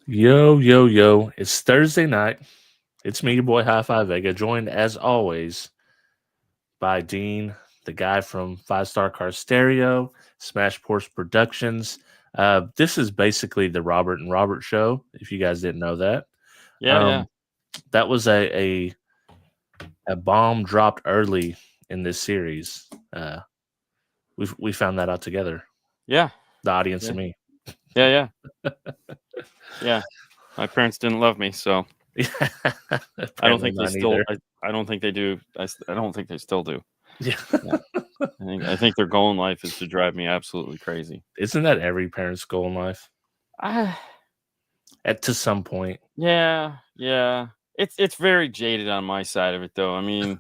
Yo, yo, yo. It's Thursday night. It's me, your boy High Five Vega, joined as always by Dean, the guy from Five Star Car Stereo, Smash Ports Productions. This is basically the Robert and Robert show, if you guys didn't know that. Yeah, yeah, Um, that was a bomb dropped early in this series. We found that out together, yeah, the audience yeah, and me. yeah, yeah, yeah. My parents didn't love me, so I don't Apparently think they mine still. either. I don't think they do. I don't think they still do. Yeah. Yeah, I think their goal in life is to drive me absolutely crazy. Isn't that every parent's goal in life? I, To some point. yeah, yeah. It's very jaded on my side of it, though. I mean,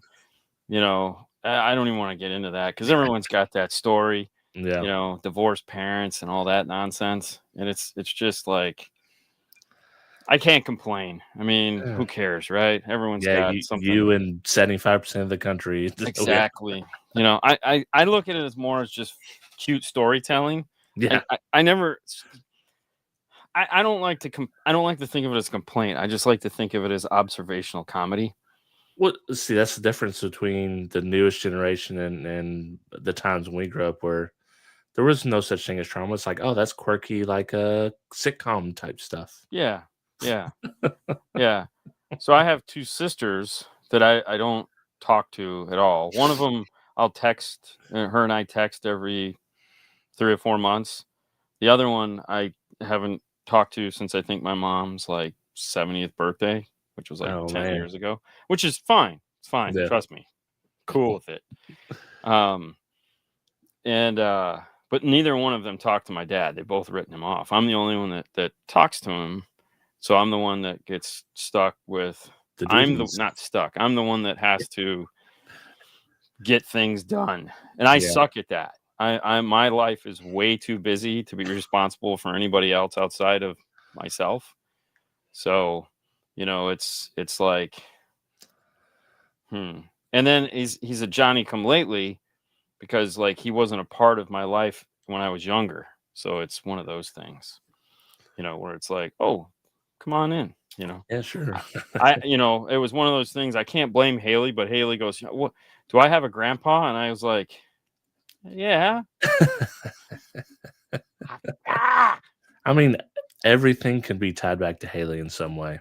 I don't even want to get into that because everyone's got that story. Yeah. Divorced parents and all that nonsense, and it's just like I can't complain. I mean, Yeah. who cares, right? Everyone's Yeah, got you something. and 75% of the country. Yeah. Exactly. I look at it as more as just cute storytelling. Yeah. I never I don't like to I don't like to think of it as a complaint. I just like to think of it as observational comedy. Well, see, that's the difference between the newest generation and the times when we grew up where there was no such thing as trauma. It's like, oh, that's quirky, like a sitcom type stuff. Yeah. Yeah. Yeah. So I have two sisters that I don't talk to at all. One of them I'll text her and I text every 3 or 4 months. The other one I haven't talked to since I think my mom's like 70th birthday, which was like Oh 10 man. years ago, which is fine. It's fine. Yeah. Trust me. Cool with it. Um, and but neither one of them talked to my dad. They both written him off. I'm the only one that talks to him. So I'm the one that gets stuck with The I'm the duties. not stuck. I'm the one that has to get things done. And I Yeah. suck at that. I my life is way too busy to be responsible for anybody else outside of myself. So, it's like, hmm. And then he's a Johnny come lately because like he wasn't a part of my life when I was younger. So it's one of those things, where it's like, oh, come on in, Yeah, sure. I, it was one of those things. I can't blame Haley, but Haley goes, "What? Do I have a grandpa?" And I was like, "Yeah." Ah! I mean, everything can be tied back to Haley in some way.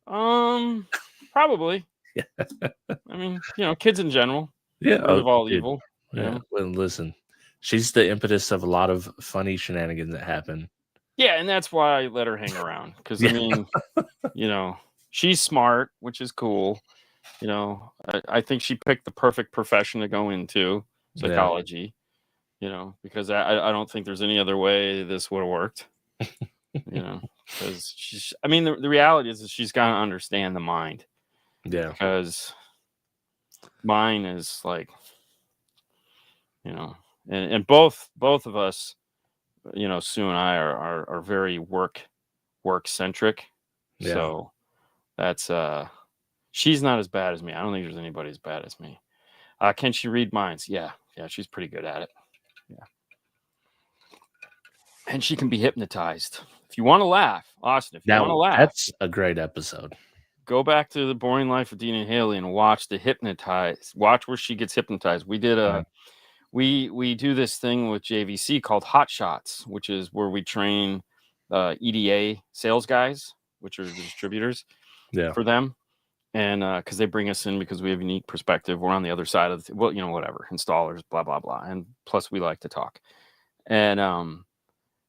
Um, Probably. I mean, kids in general, Yeah. root Oh, of all dude. evil. Yeah. Well, listen, she's the impetus of a lot of funny shenanigans that happen. Yeah, and that's why I let her hang around because I Yeah. mean, you know, she's smart, which is cool. I think she picked the perfect profession to go into, Yeah. psychology. Because I don't think there's any other way this would have worked. Because I mean, the reality is that she's got to understand the mind Yeah. because mine is like, and both of us, Sue and I are very work centric. Yeah. So that's she's not as bad as me. I don't think there's anybody as bad as me. Can she read minds? Yeah, she's pretty good at it. Yeah, and she can be hypnotized. If you want to laugh, Austin, if you want to Now laugh, that's a great episode. go back to The Boring Life of Dean and Haley and watch the hypnotize. Watch where she gets hypnotized. We did Yeah. we do this thing with JVC called Hot Shots, which is where we train EDA sales guys, which are the distributors Yeah. for them. And because they bring us in because we have a unique perspective. We're on the other side of whatever, installers, blah blah blah, and plus we like to talk. And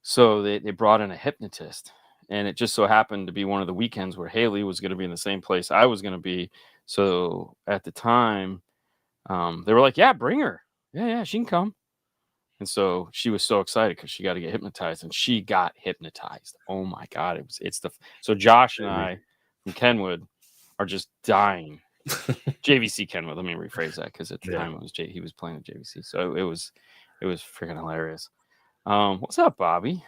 so they brought in a hypnotist, and it just so happened to be one of the weekends where Haley was going to be in the same place I was going to be. So at the time, they were like, "Yeah, bring her. Yeah, she can come." And so she was so excited because she got to get hypnotized, and she got hypnotized. Oh my god, so Josh and Baby. I from Kenwood are just dying. JVC Kenwood. Let me rephrase that because at the Yeah. time he was playing at JVC, so it was freaking hilarious. What's up, Bobby?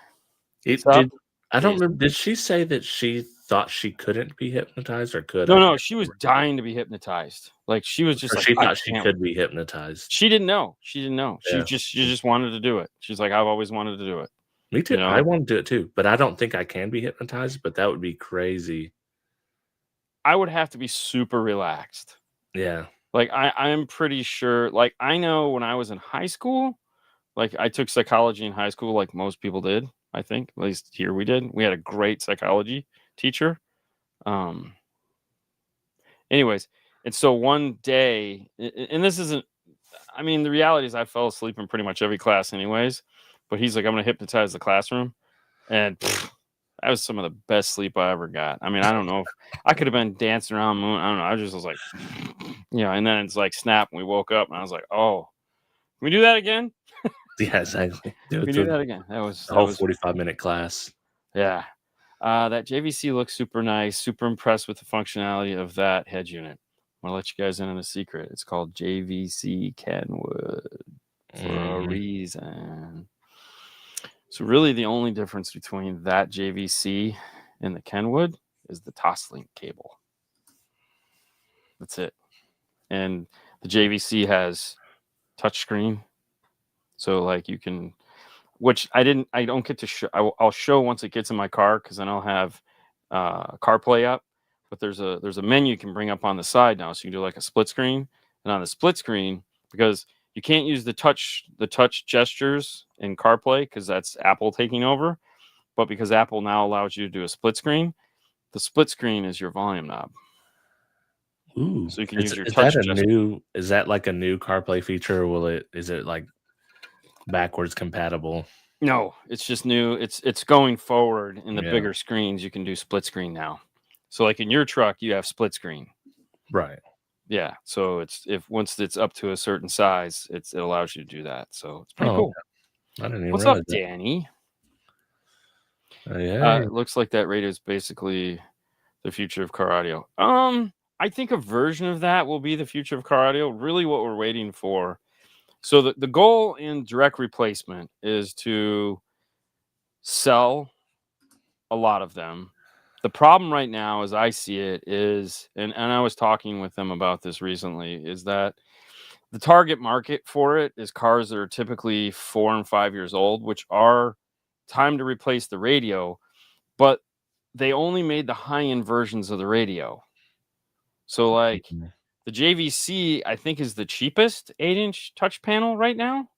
It What's up? did. I don't Jason? remember. Did she say that she thought she couldn't be hypnotized or could? I No, can't she was remember. dying to be hypnotized. Like she was just Or like, she I thought she can't. could be hypnotized. She didn't know. She didn't know. Yeah. She just wanted to do it. She's like, I've always wanted to do it. Me too. You I know, want to do it too, but I don't think I can be hypnotized, but that would be crazy. I would have to be super relaxed. Yeah. Like I'm pretty sure. Like I know when I was in high school, like I took psychology in high school, like most people did. I think at least here we did. We had a great psychology teacher. Um, anyways, and so one day, and this isn't. I mean, the reality is I fell asleep in pretty much every class, anyways. But he's like, I'm gonna hypnotize the classroom, and that was some of the best sleep I ever got. I mean, I don't know if I could have been dancing around the moon. I don't know. I just was like, and then it's like snap, and we woke up, and I was like, oh, can we do that again? Yeah, exactly. Do Can it we do for that again? That was the that whole was 45-minute class. yeah. That JVC looks super nice. Super impressed with the functionality of that head unit. I'm gonna let you guys in on a secret. It's called JVC Kenwood for a Mhm. reason. So really, the only difference between that JVC and the Kenwood is the Toslink cable. That's it. And the JVC has touchscreen, so like you can, which I don't get to show. I'll show once it gets in my car because then I'll have CarPlay up. But there's a menu you can bring up on the side now, so you can do like a split screen. And on the split screen, because you can't use the touch gestures in CarPlay because that's Apple taking over. But because Apple now allows you to do a split screen, the split screen is your volume knob, Ooh, so you can is use your is that touch a gesture. new is that like a new CarPlay feature, or is it, like, backwards compatible? No, it's just new. It's going forward in the Yeah, bigger screens. You can do split screen now. So like in your truck, you have split screen. right. Yeah. So it's if once it's up to a certain size, it allows you to do that. So it's pretty Oh, cool. okay. I didn't even What's up, realize that. Danny? Yeah. It looks like that radio is basically the future of car audio. I think a version of that will be the future of car audio. Really, what we're waiting for. So the goal in direct replacement is to sell a lot of them. The problem right now, as I see it, is, and I was talking with them about this recently, is that the target market for it is cars that are typically 4 and 5 years old, which are time to replace the radio, but they only made the high end versions of the radio. So, like Mhm. the JVC, I think, is the cheapest 8-inch touch panel right now.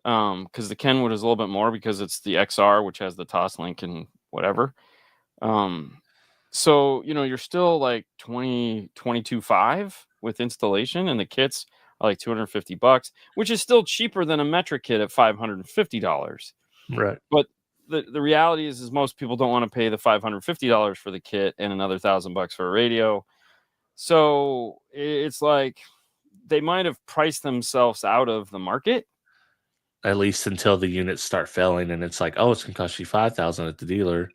Because the Kenwood is a little bit more because it's the XR, which has the Toslink and whatever. Um, so, you're still like 22.5 with installation, and the kits are like $250, which is still cheaper than a metric kit at $550. Right. But the reality is most people don't want to pay the $550 for the kit and another $1,000 for a radio. So it's like they might have priced themselves out of the market. At least until the units start failing and it's like, "Oh, it's gonna cost you 5,000 at the dealer."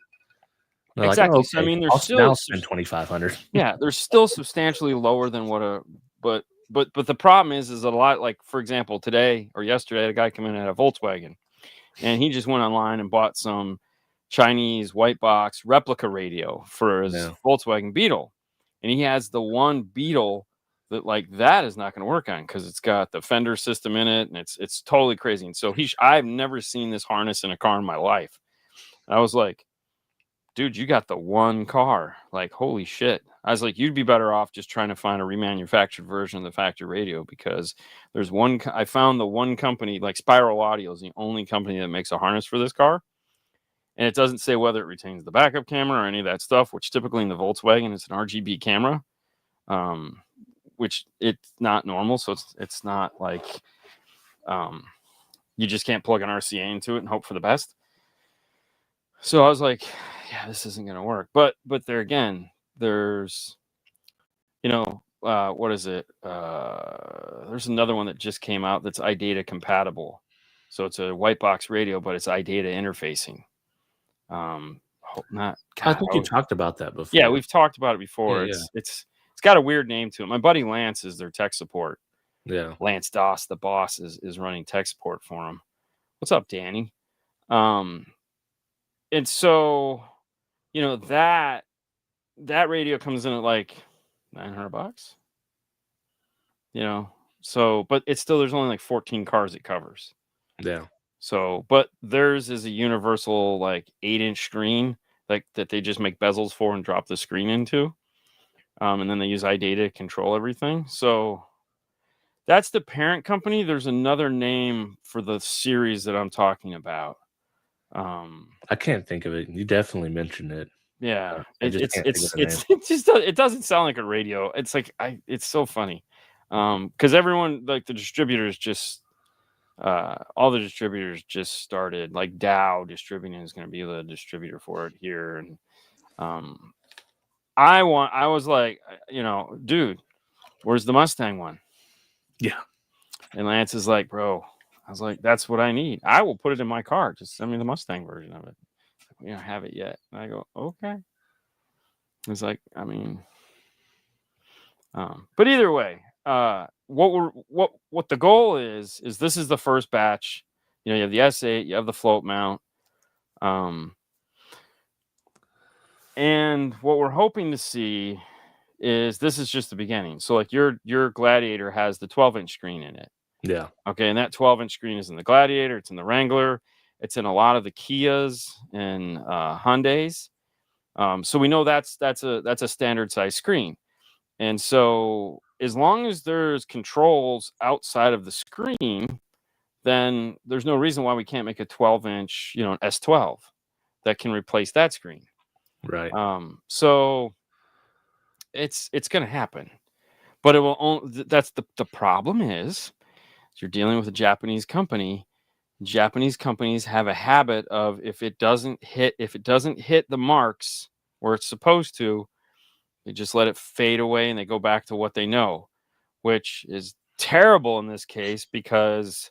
They're like, "Oh, Exactly. So I okay. mean, I'll now spend 2,500." yeah, they're still substantially lower than what a but the problem is a lot, like, for example, today or yesterday, I had a guy come in at a Volkswagen, and he just went online and bought some Chinese white box replica radio for his Yeah. Volkswagen Beetle, and he has the one Beetle that, like, that is not going to work on because it's got the fender system in it, and it's totally crazy. And so I've never seen this harness in a car in my life. And I was like, dude, you got the one car. Like, holy shit. I was like, you'd be better off just trying to find a remanufactured version of the factory radio because I found the one company, like Spiral Audio is the only company that makes a harness for this car. And it doesn't say whether it retains the backup camera or any of that stuff, which typically in the Volkswagen is an RGB camera, um, which it's not normal. So it's not like um, you just can't plug an RCA into it and hope for the best. So I was like, yeah, this isn't going to work. But there again, there's, what is it? There's another one that just came out that's iData compatible. So it's a white box radio, but it's iData interfacing. Not I God. think you talked about that Yeah, before. we've talked about it Yeah, before. yeah, It's got a weird name to it. My buddy Lance is their tech support. yeah. Lance Doss, the boss, is running tech support for him. What's up, Danny? Um, and so that radio comes in at like $900. You know, so but it's still there's only like 14 cars it covers. Yeah. So, but theirs is a universal like 8-inch screen, like that they just make bezels for and drop the screen into. And then they use iData to control everything. So that's the parent company. There's another name for the series that I'm talking about. I can't think of it. You definitely mentioned it. Yeah, I just can't think of the name. it just it doesn't sound like a radio. It's like it's so funny, because everyone like the distributors just all the distributors just started like Dow Distributing is going to be the distributor for it here, and um, I was like, dude, where's the Mustang one? Yeah. And Lance is like, bro, I was like, that's what I need. I will put it in my car. Just send me the Mustang version of it. We don't have it yet. And I go, okay. It's like, I mean, but either way, what the goal is this is the first batch. You have the S8, you have the float mount, and what we're hoping to see is this is just the beginning. So like your Gladiator has the 12-inch screen in it. Yeah. Okay, and that 12-inch screen is in the Gladiator, it's in the Wrangler, it's in a lot of the Kias and Hyundais. So we know that's a standard size screen. And so as long as there's controls outside of the screen, then there's no reason why we can't make a 12-inch, S12 that can replace that screen. Right. So it's going to happen. But it will only, that's the problem is you're dealing with a Japanese company. Japanese companies have a habit of if it doesn't hit the marks where it's supposed to, they just let it fade away and they go back to what they know, which is terrible in this case because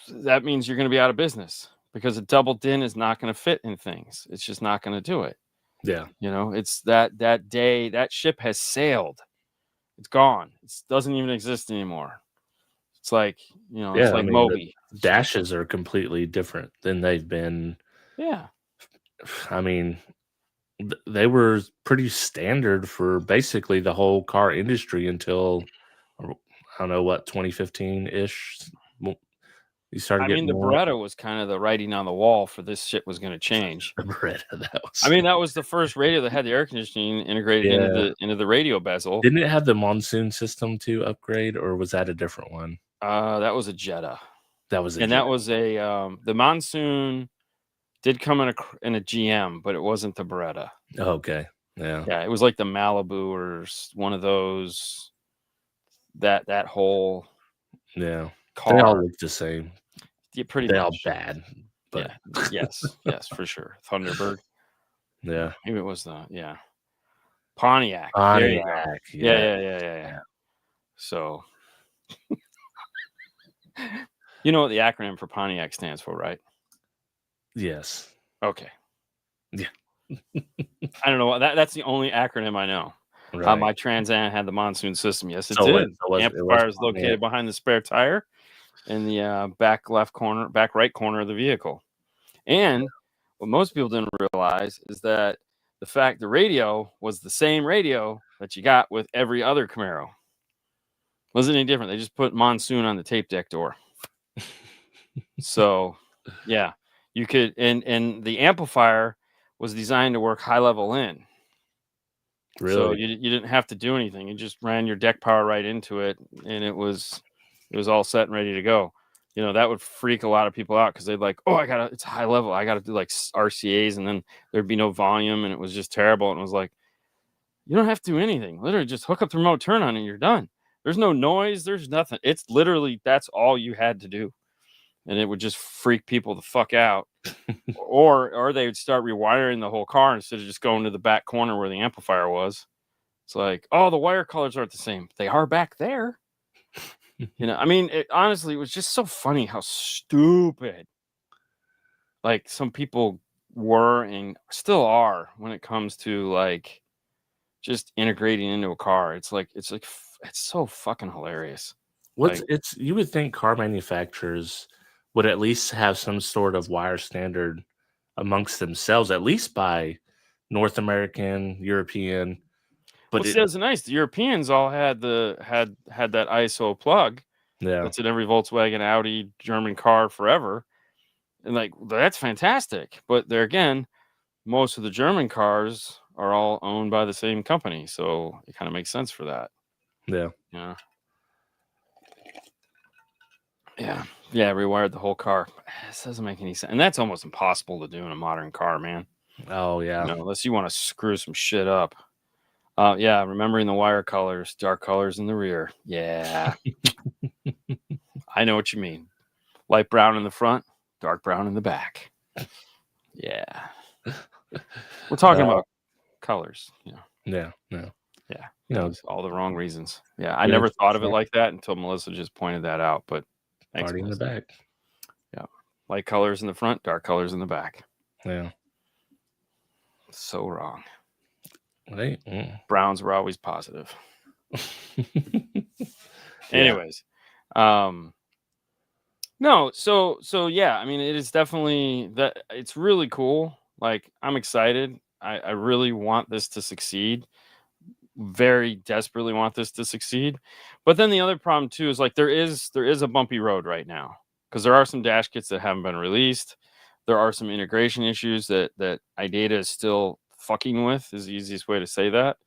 that means you're going to be out of business because a double din is not going to fit in things. It's just not going to do it. Yeah. It's that day, that ship has sailed. It's gone. It doesn't even exist anymore. It's like, it's like Moby. Dashes are completely different than they've been. Yeah. I mean, they were pretty standard for basically the whole car industry until I don't know what 2015-ish. You started getting the more. Beretta was kind of the writing on the wall for this shit was going to change. The Beretta, that was. that was the first radio that had the air conditioning integrated into the radio bezel. Didn't it have the monsoon system to upgrade, or was that a different one? That was a Jetta. That was, that was a the monsoon did come in a GM, but it wasn't the Beretta. Okay, yeah, it was like the Malibu or one of those. That whole car. They all look the same. Yeah, pretty much. They all bad, but yes, for sure. Thunderbird. Yeah, maybe it was Pontiac. Pontiac. Yeah. So, you know what the acronym for Pontiac stands for, right? Yes. Okay. Yeah. I don't know. That's the only acronym I know. Right. My Trans Am had the monsoon system. Yes, it did. Amplifier is located behind the spare tire in the back right corner of the vehicle. And what most people didn't realize is that the radio was the same radio that you got with every other Camaro. Wasn't any different. They just put monsoon on the tape deck door. So, yeah, you could, and the amplifier was designed to work high level in. Really? So you didn't have to do anything. You just ran your deck power right into it, and it was all set and ready to go. That would freak a lot of people out because they'd like, oh, it's high level. I got to do like RCAs, and then there'd be no volume, and it was just terrible. And it was like, you don't have to do anything. Literally, just hook up the remote, turn on, and you're done. There's no noise. There's nothing. It's literally that's all you had to do, and it would just freak people the fuck out. or they would start rewiring the whole car instead of just going to the back corner where the amplifier was. It's like, oh, the wire colors aren't the same. They are back there. Honestly, it was just so funny how stupid like some people were and still are when it comes to like just integrating into a car. It's so fucking hilarious. You would think car manufacturers would at least have some sort of wire standard amongst themselves, at least by North American, European. But it was nice. The Europeans all had that ISO plug, Yeah. That's in every Volkswagen, Audi, German car forever. And like, that's fantastic. But there again, most of the German cars are all owned by the same company. So it kind of makes sense for that. Yeah. Yeah. Yeah. Yeah. Rewired the whole car. This doesn't make any sense. And that's almost impossible to do in a modern car, man. Oh yeah. Unless you want to screw some shit up. Yeah. Remembering the wire colors, dark colors in the rear. Yeah. I know what you mean. Light brown in the front, dark brown in the back. Yeah. We're talking about colors. Yeah. Yeah. Yeah. You That know, was all the wrong reasons. Yeah. I good never thought of it front, like that until Melissa just pointed that out. But thanks, party in the Melissa. back. Yeah. Light colors in the front, dark colors in the back. Yeah. So wrong. Right. Browns were always positive. Yeah. Anyways. No, so yeah, I mean, it is definitely that it's really cool. Like, I'm excited. I really want this to succeed. Very desperately want this to succeed. But then the other problem too is like there is a bumpy road right now because there are some dash kits that haven't been released. There are some integration issues that iData is still fucking with, is the easiest way to say that.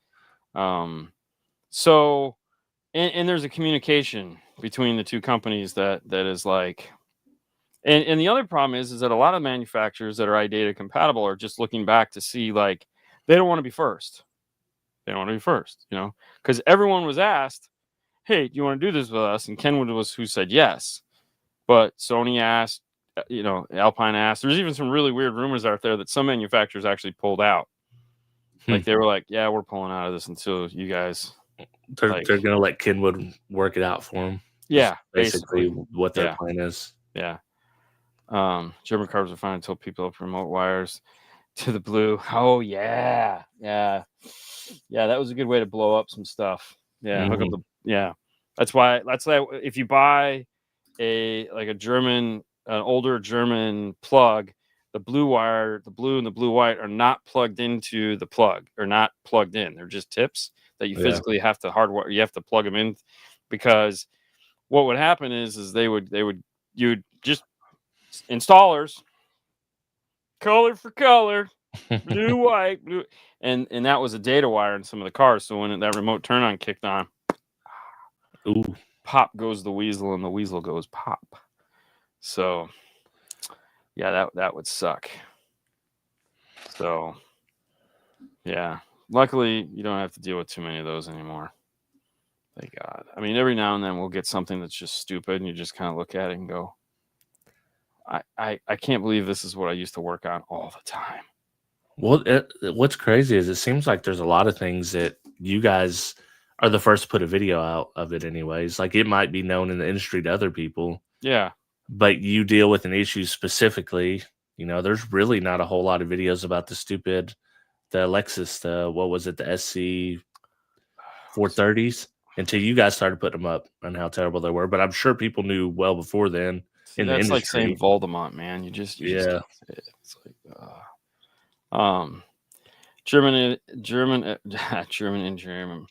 So and there's a communication between the two companies that is like, and the other problem is that a lot of manufacturers that are iData compatible are just looking back to see, like, they don't want to be first. They don't want to be first, because everyone was asked, hey, do you want to do this with us? And Kenwood was who said yes. But Sony asked, Alpine asked. There's even some really weird rumors out there that some manufacturers actually pulled out. Like, they were like, yeah, we're pulling out of this until you guys. They're gonna let Kenwood work it out for them. Yeah, basically basically what their plan is. Yeah. German cars are fine until people up remote wires to the blue. Oh yeah. That was a good way to blow up some stuff. Yeah, hook up the That's why if you buy an older German plug, the blue and the blue white are not plugged into the plug, or not plugged in. They're just tips that you physically have to hardwire. You have to plug them in, because what would happen is you'd just installers, color for color, blue, white, blue, and that was a data wire in some of the cars. So when that remote turn on kicked on, ooh, pop goes the weasel, and the weasel goes pop. So yeah, that would suck. So yeah, luckily you don't have to deal with too many of those anymore. Thank God. I mean, every now and then we'll get something that's just stupid, and you just kind of look at it and go, I can't believe this is what I used to work on all the time. Well, what's crazy is it seems like there's a lot of things that you guys are the first to put a video out of it anyways. Like, it might be known in the industry to other people. Yeah. But you deal with an issue specifically. There's really not a whole lot of videos about the Lexus, what was it, the SC 430s, until you guys started putting them up and how terrible they were. But I'm sure people knew well before then. In the industry. That's like saying Voldemort, man. You just can't say it. It's like German engineering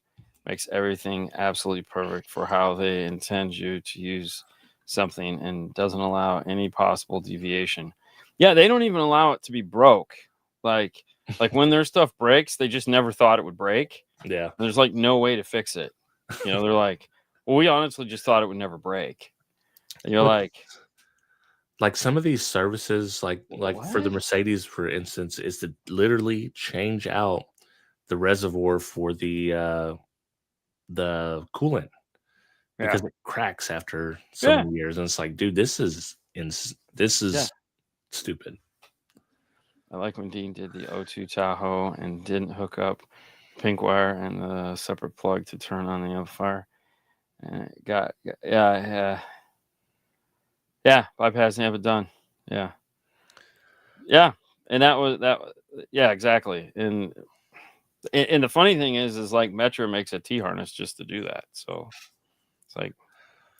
makes everything absolutely perfect for how they intend you to use something, and doesn't allow any possible deviation. Yeah, they don't even allow it to be broke. Like when their stuff breaks, they just never thought it would break. Yeah. And there's like no way to fix it. They're like, well, we honestly just thought it would never break. And you're like some of these services, like for the Mercedes, for instance, is to literally change out the reservoir for the coolant, because it cracks after so many years, and it's like, dude, this is stupid. I like when Dean did the O2 Tahoe and didn't hook up pink wire and the separate plug to turn on the amplifier, and it got bypassing have it done. Yeah, and that was exactly. And the funny thing is like Metra makes a T harness just to do that. So it's like,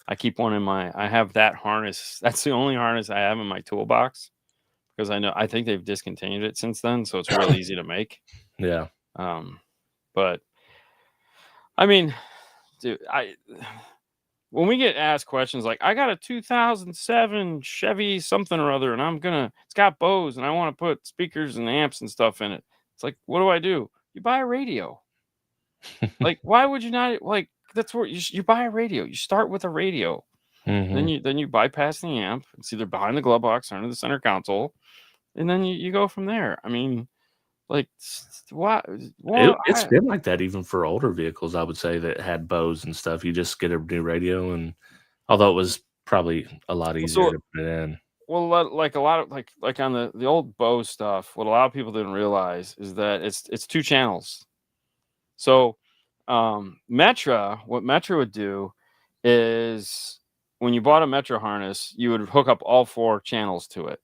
I keep one I have that harness. That's the only harness I have in my toolbox, because I think they've discontinued it since then, so it's real easy to make. Yeah. But I mean, dude, when we get asked questions like, I got a 2007 Chevy something or other, and it's got Bose, and I want to put speakers and amps and stuff in it. It's like, what do? You buy a radio. Like, why would you not? Like, that's where you buy a radio. You start with a radio. Mm-hmm. Then you bypass the amp. It's either behind the glove box or under the center console, and then you go from there. I mean, like, what? Well, It's been like that even for older vehicles, I would say, that had Bose and stuff. You just get a new radio, and although it was probably a lot easier to put it in. Well, like a lot of like on the old Bose stuff, what a lot of people didn't realize is that it's 2 channels. So, Metra, what Metra would do is when you bought a Metra harness, you would hook up all 4 channels to it,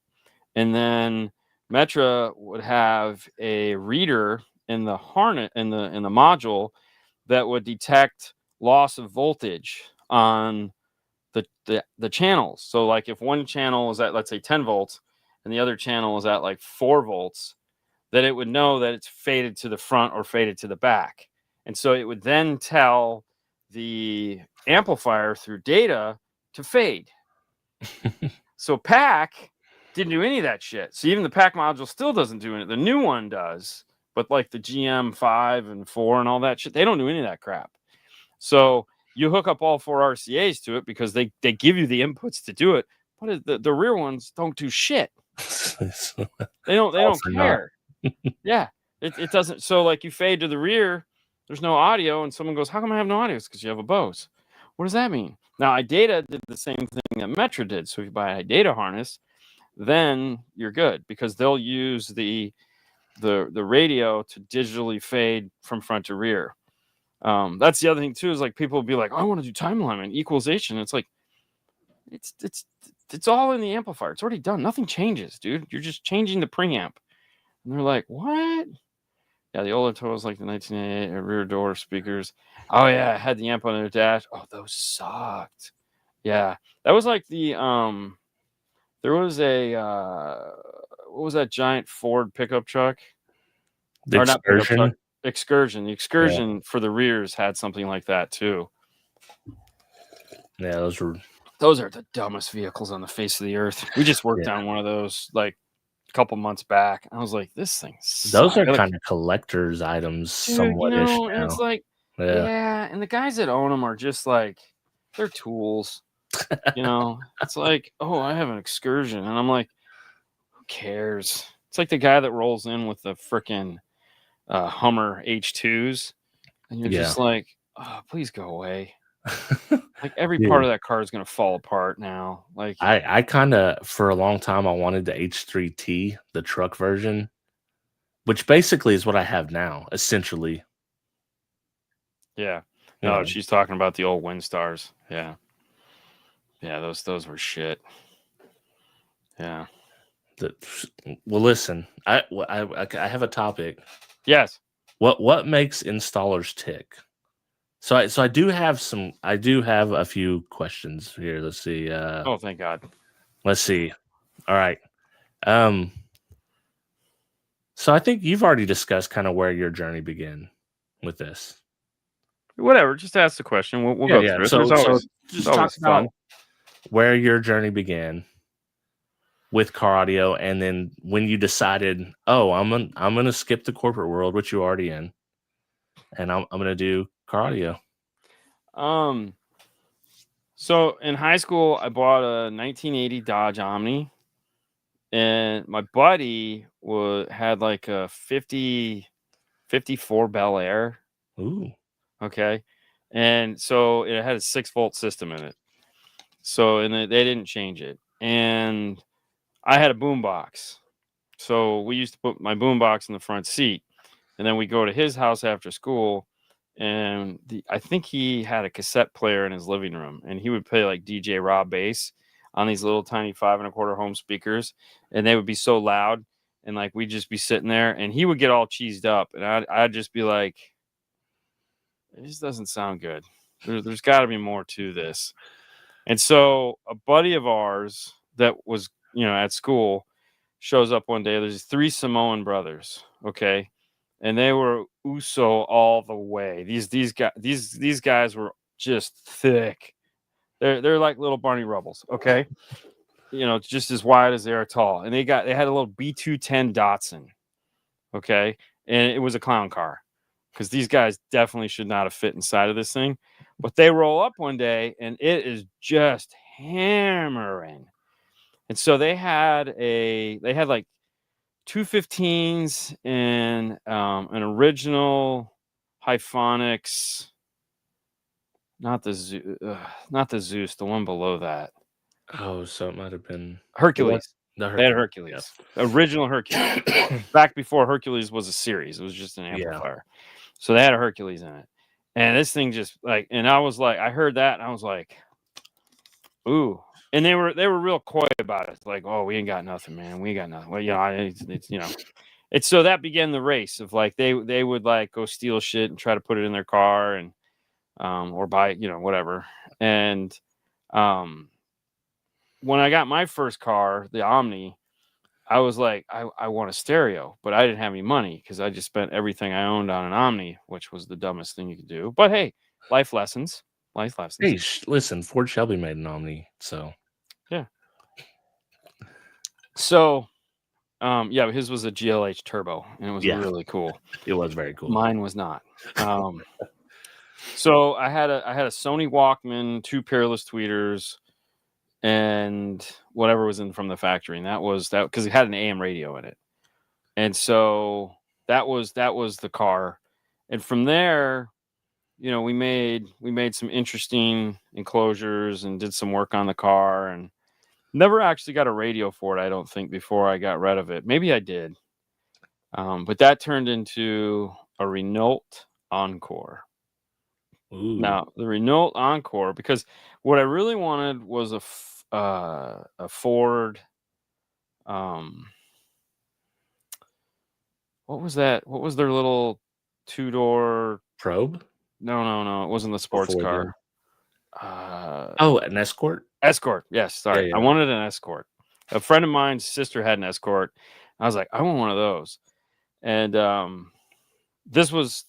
and then Metra would have a reader in the harness in the module that would detect loss of voltage on the channels. So like if one channel is at, let's say, 10 volts and the other channel is at like 4 volts, that it would know that it's faded to the front or faded to the back. And so it would then tell the amplifier through data to fade. So PAC didn't do any of that shit. So even the PAC module still doesn't do it. The new one does, but like the GM 5 and 4 and all that shit, they don't do any of that crap. So you hook up all 4 RCAs to it because they give you the inputs to do it, but the rear ones don't do shit. They don't care. Yeah, it doesn't. So like you fade to the rear, there's no audio, and someone goes, "How come I have no audio?" It's because you have a Bose. What does that mean? Now iData did the same thing that Metra did. So if you buy an iData harness, then you're good because they'll use the radio to digitally fade from front to rear. That's the other thing too, is like people will be like, oh, I want to do time alignment, equalization. It's like it's all in the amplifier. It's already done. Nothing changes, dude. You're just changing the preamp. And they're like, what? Yeah, the old was like the 1988 rear door speakers. Oh yeah, I had the amp on the dash. Oh, those sucked. Yeah, that was like the there was a what was that giant Ford pickup truck? The Or not pickup Excursion. truck. Excursion. The Excursion for the rears had something like that too. Yeah, those are the dumbest vehicles on the face of the earth. We just worked on one of those like a couple months back. I was like, this thing sucks. Those are kind of collector's items, somewhat. And it's like, yeah, and the guys that own them are just like, they're tools. It's like, oh, I have an Excursion, and I'm like, who cares? It's like the guy that rolls in with the freaking Hummer H2s, and you're just like, oh, please go away. Like every part of that car is going to fall apart now. Like I kind of, for a long time, I wanted the H3T, the truck version, which basically is what I have now, essentially. Yeah. No, she's talking about the old Windstars. Yeah. Yeah, those were shit. Yeah. Well, listen, I have a topic. Yes. What makes installers tick? So I do have a few questions here. Let's see. Oh, thank God. Let's see. All right. So I think you've already discussed kind of where your journey began with this. Whatever. Just ask the question. We'll go through it. So just talk about where your journey began with car audio, and then when you decided, oh, I'm gonna skip the corporate world, which you're already in, and I'm gonna do car audio. So in high school, I bought a 1980 Dodge Omni, and my buddy had like a 54 Bel Air. Ooh. Okay. And so it had a 6-volt system in it. So, and they didn't change it. And I had a boombox. So we used to put my boombox in the front seat, and then we go to his house after school. And I think he had a cassette player in his living room, and he would play like DJ Raw bass on these little tiny 5 1/4 home speakers, and they would be so loud, and like we'd just be sitting there, and he would get all cheesed up, and I'd just be like, it just doesn't sound good. There's got to be more to this. And so a buddy of ours that was at school shows up one day. There's 3 Samoan brothers, okay, and they were Uso all the way. These guys were just thick, They're like little Barney Rubbles. Okay, it's just as wide as they are tall, and they had a little B210 Datsun. Okay, and it was a clown car because these guys definitely should not have fit inside of this thing. But they roll up one day and it is just hammering. And so they had like 215s and an original Hyphonics, not the Zeus, the one below that. Oh, so it might have been Hercules. The They had Hercules. Hercules. Original Hercules. Back before Hercules was a series. It was just an amplifier. So they had a Hercules in it. And this thing just and I was like, I heard that and I was like, ooh. And they were real coy about it. Like, oh, we ain't got nothing, man. We ain't got nothing. Well, it's so that began the race of like they would like go steal shit and try to put it in their car and or buy whatever. And when I got my first car, the Omni, I was like, I want a stereo, but I didn't have any money because I just spent everything I owned on an Omni, which was the dumbest thing you could do. But hey, life lessons. Hey, listen, Ford Shelby made an Omni, so yeah. So, yeah, his was a GLH turbo, and it was really cool. It was very cool. Mine was not. So I had a Sony Walkman, 2 Peerless tweeters, and whatever was in from the factory, and that was that because it had an AM radio in it, and so that was the car. And from there, we made some interesting enclosures and did some work on the car, and never actually got a radio for it, I don't think, before I got rid of it. Maybe I did, but that turned into a Renault Encore. Ooh. Now the Renault Encore, because what I really wanted was a Ford. What was that? What was their little 2-door Probe? No. It wasn't the sports car. An Escort? Escort. Yes. Sorry. Yeah. I wanted an Escort. A friend of mine's sister had an Escort. I was like, I want one of those. And this was,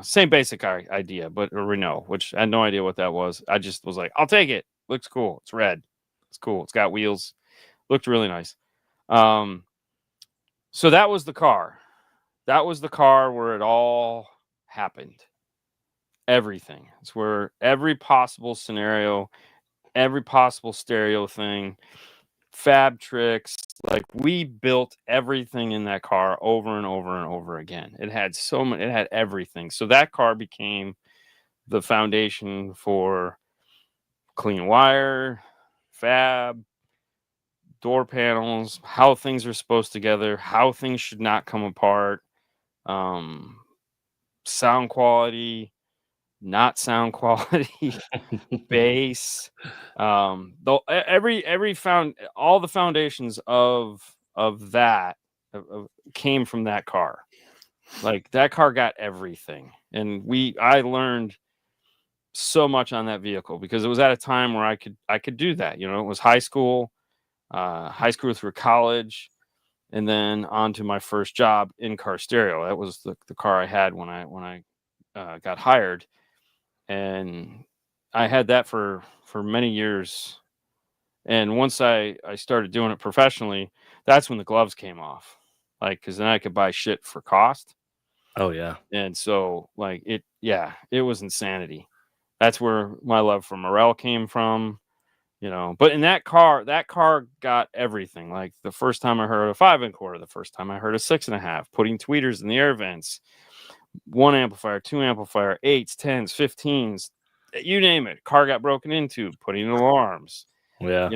same basic idea, but a Renault, which I had no idea what that was. I just was like, I'll take it. Looks cool. It's red. It's cool. It's got wheels. Looked really nice. So that was the car. That was the car where it all happened. Everything. It's where every possible scenario, every possible stereo thing, fab tricks, like we built everything in that car over and over and over again. It had it had everything. So that car became the foundation for clean wire, fab, door panels, how things are supposed together, how things should not come apart, sound quality, not sound quality, bass, though all the foundations of that came from that car. Like that car got everything, and I learned so much on that vehicle because it was at a time where I could do that. It was high school through college, and then on to my first job in car stereo. That was the car I had when I got hired, and I had that for many years. And once I started doing it professionally, that's when the gloves came off, like because then I could buy shit for cost. Oh yeah. And so it was insanity. That's where my love for Morel came from. But in that car got everything. Like the first time I heard a 5 1/4, the first time I heard a 6 1/2, putting tweeters in the air vents, 1 amplifier, 2 amplifier, 8s, 10s, 15s, you name it. Car got broken into, putting in alarms. Yeah.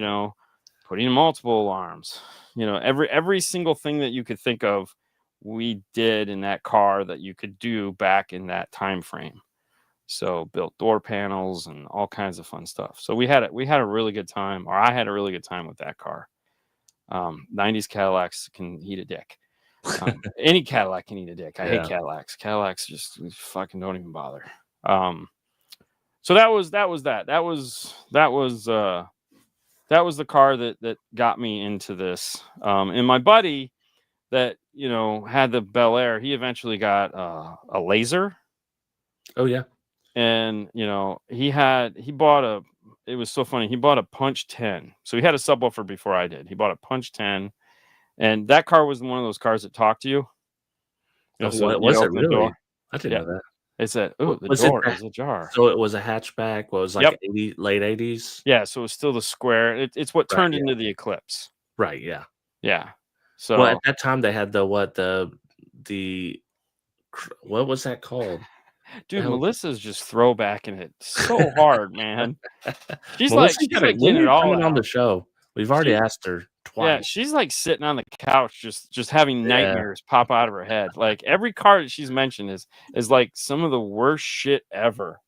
Putting in multiple alarms. Every single thing that you could think of, we did in that car that you could do back in that time frame. So built door panels and all kinds of fun stuff. So we had a really good time, or I had a really good time with that car. 90s Cadillacs can eat a dick. Any Cadillac can eat a dick. I hate Cadillacs. Cadillacs just fucking don't even bother. So that was that was the car that got me into this. And my buddy that had the Bel Air, he eventually got a Laser. Oh yeah. And he bought it was so funny. He bought a Punch 10. So he had a subwoofer before I did. He bought a Punch 10, and that car was one of those cars that talked to you. Oh, So what you was it open the really? door. I didn't Yeah, know that. it said, "Oh, the Was it door the is ajar." so it was a hatchback? What was like Yep. late 80s? Yeah. So it's still the square. It's what Right, turned yeah. into the Eclipse. Right, yeah. Yeah. Well, at So, that time, they had the what was that called? The dude, hell Melissa's just throwbacking it so hard, man. Melissa, She's gotta like when getting are it you all coming on out. the show? We've already She asked her Yeah, twice. she's like sitting on the couch, just having Yeah. nightmares pop out of her head. Like every car that she's mentioned is like some of the worst shit ever.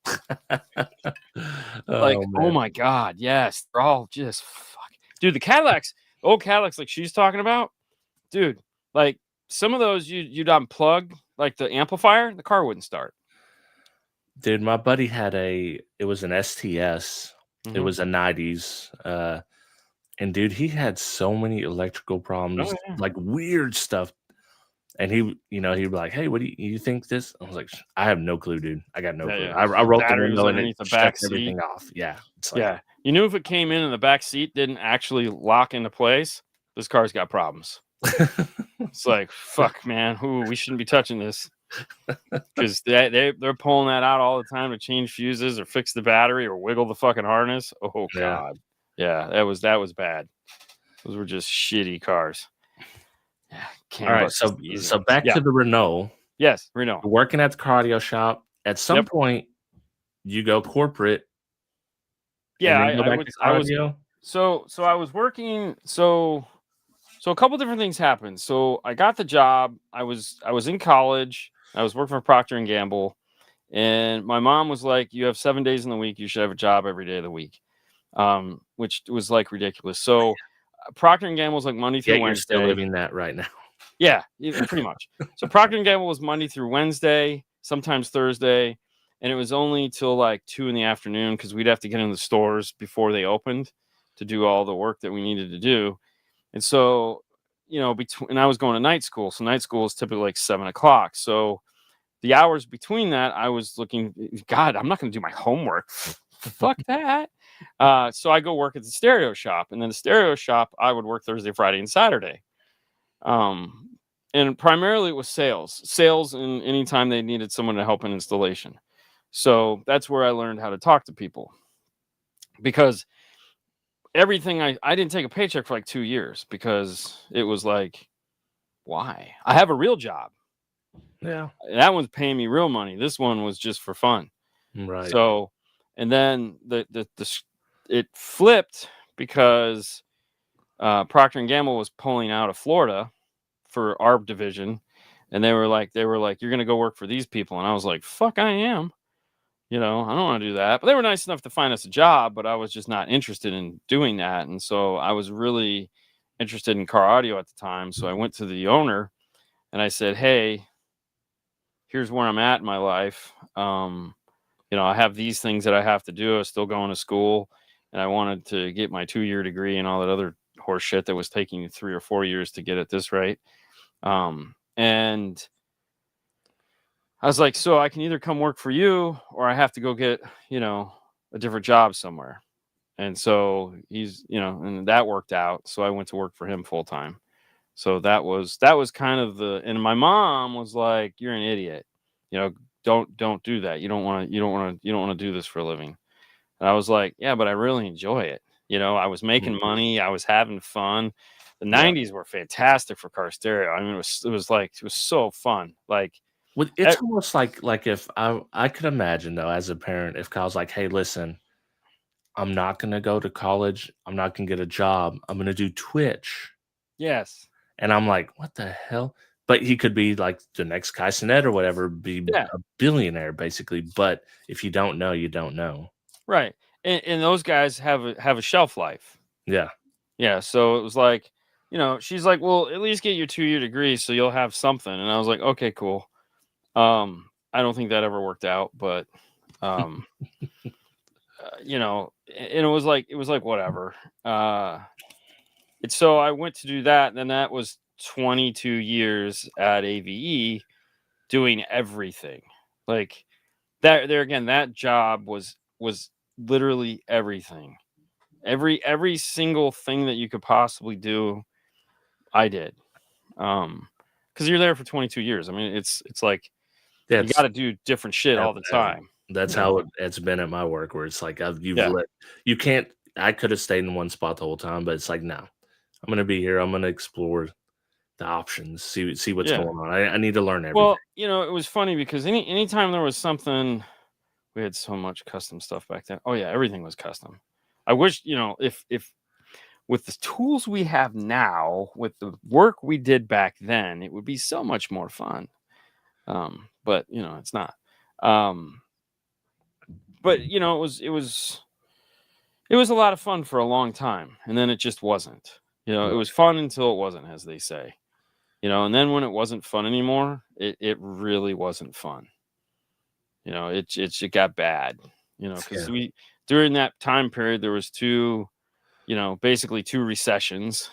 Like, Oh, oh man. my god, yes, they're all just fuck. Dude, the Cadillacs, old Cadillacs, like she's talking about, dude. Like some of those you'd unplug like the amplifier, the car wouldn't start. Dude, my buddy had it was an STS. It Hmm. was a '90s, and dude, he had so many electrical Oh problems, yeah, like weird stuff. And he'd be like, "Hey, what do you think this?" I was like, "I have no clue, dude. I got no yeah, clue." yeah. I rolled the Battery was window and it underneath the shut back seat. everything off. Yeah, it's like, Yeah, you knew if it came in and the back seat didn't actually lock into place, this car's got problems. It's like, fuck, man. Ooh, we shouldn't be touching this because they're pulling that out all the time to change fuses or fix the battery or wiggle the fucking harness. Oh yeah. god, yeah, that was bad. Those were just shitty cars. Yeah, All CAN right, bus is so easy. so back Yeah. to the Renault. Yes, Reno. You're working at the car audio shop. At some Yep. point, you go corporate and Yeah, then go back to I car was audio. so I was working. So a couple different things happened. So I got the job. I was in college. I was working for Procter and Gamble, and my mom was like, "You have 7 days in the week. You should have a job every day of the week," which was like ridiculous. So Procter and Gamble was like Monday through Yet you're still Wednesday. living that right now. Yeah, pretty much. So Procter and Gamble was Monday through Wednesday, sometimes Thursday, and it was only till like 2 in the afternoon because we'd have to get in the stores before they opened to do all the work that we needed to do. And so, between and I was going to night school. So night school is typically like 7 o'clock. So the hours between that, I was looking, God, I'm not going to do my homework. Fuck that. So I go work at the stereo shop. And then the stereo shop, I would work Thursday, Friday, and Saturday. Um, and primarily it was sales, and anytime they needed someone to help in installation. So that's where I learned how to talk to people because everything I didn't take a paycheck for like 2 years because it was like, why? I have a real job. Yeah. That one's paying me real money. This one was just for fun. Right. So, and then it flipped because Procter and Gamble was pulling out of Florida for our division, and they were like, you're gonna go work for these people, and I was like, fuck, I am. I don't want to do that. But they were nice enough to find us a job, but I was just not interested in doing that. And so I was really interested in car audio at the time. So I went to the owner and I said, "Hey, here's where I'm at in my life. I have these things that I have to do. I was still going to school and I wanted to get my 2-year degree and all that other horse shit that was taking 3 or 4 years to get at this rate." And I was like, "So I can either come work for you or I have to go get, a different job somewhere." And so and that worked out. So I went to work for him full time. So that was kind of and my mom was like, "You're an idiot. Don't do that. You don't want to do this for a living." And I was like, "Yeah, but I really enjoy it. I was making Mhm. money, I was having fun. The Yeah. 90s were fantastic for car stereo. I mean, it was so fun. Like, Well, eh, it's almost like if I could imagine though as a parent if Kyle's like, "Hey, listen, I'm not gonna go to college. I'm not gonna get a job. I'm gonna do Twitch." yes. And I'm like, "What the hell?" But he could be like the next Kai Cenat or whatever, be Yeah, a billionaire basically. But if you don't know, you don't know. right. And those guys have a shelf life. Yeah. Yeah, so it was like, she's like, "Well, at least get your 2-year degree so you'll have something." And I was like, "Okay, cool." I don't think that ever worked out, but um, and it was like whatever. And so I went to do that, and then that was 22 years at AVE doing everything. Like that there again, that job was literally everything. Every single thing that you could possibly do, I did. Because you're there for 22 years. I mean, it's like you That's got to do different shit all the time. that's You know? how it's been at my work, where it's like you've Yeah. let you can't. I could have stayed in one spot the whole time, but it's like no, I'm gonna be here. I'm gonna explore the options, see what's Yeah. going on. I need to learn everything. Well, it was funny because anytime there was something, we had so much custom stuff back then. Oh yeah, everything was custom. I wish, if with the tools we have now, with the work we did back then, it would be so much more fun. But it's not. But it was a lot of fun for a long time, and then it just wasn't. It was fun until it wasn't, as they say. And then when it wasn't fun anymore, it really wasn't fun. It got bad. Because Yeah. during that time period there was basically two recessions,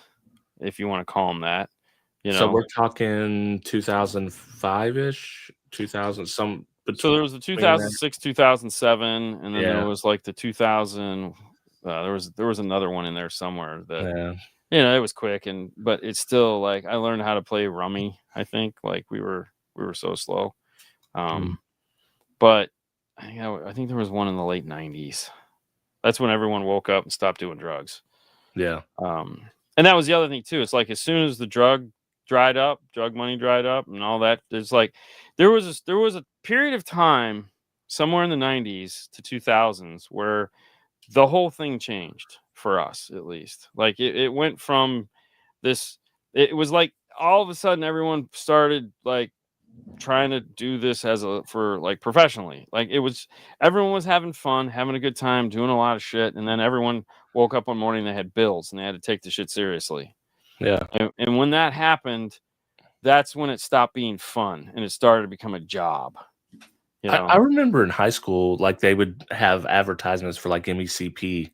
if you want to call them that. So we're talking 2005-ish, 2000 some So there was the between that. 2006, 2007, and then there Yeah, was like the 2000. There was another one in there somewhere that yeah, it was quick, but it's still like I learned how to play rummy. I think like we were so slow. mm, But I think there was one in the late 90s. That's when everyone woke up and stopped doing drugs. yeah. And that was the other thing too. It's like as soon as the drug money dried up, and all that, there's like there was a period of time somewhere in the 90s to 2000s where the whole thing changed for us, at least. Like it went from this. It was like all of a sudden everyone started like trying to do this for like professionally. Like everyone was having fun, having a good time, doing a lot of shit, and then everyone woke up one morning, they had bills and they had to take the shit seriously. Yeah. And when that happened, that's when it stopped being fun and it started to become a job. I remember in high school, like they would have advertisements for like MECP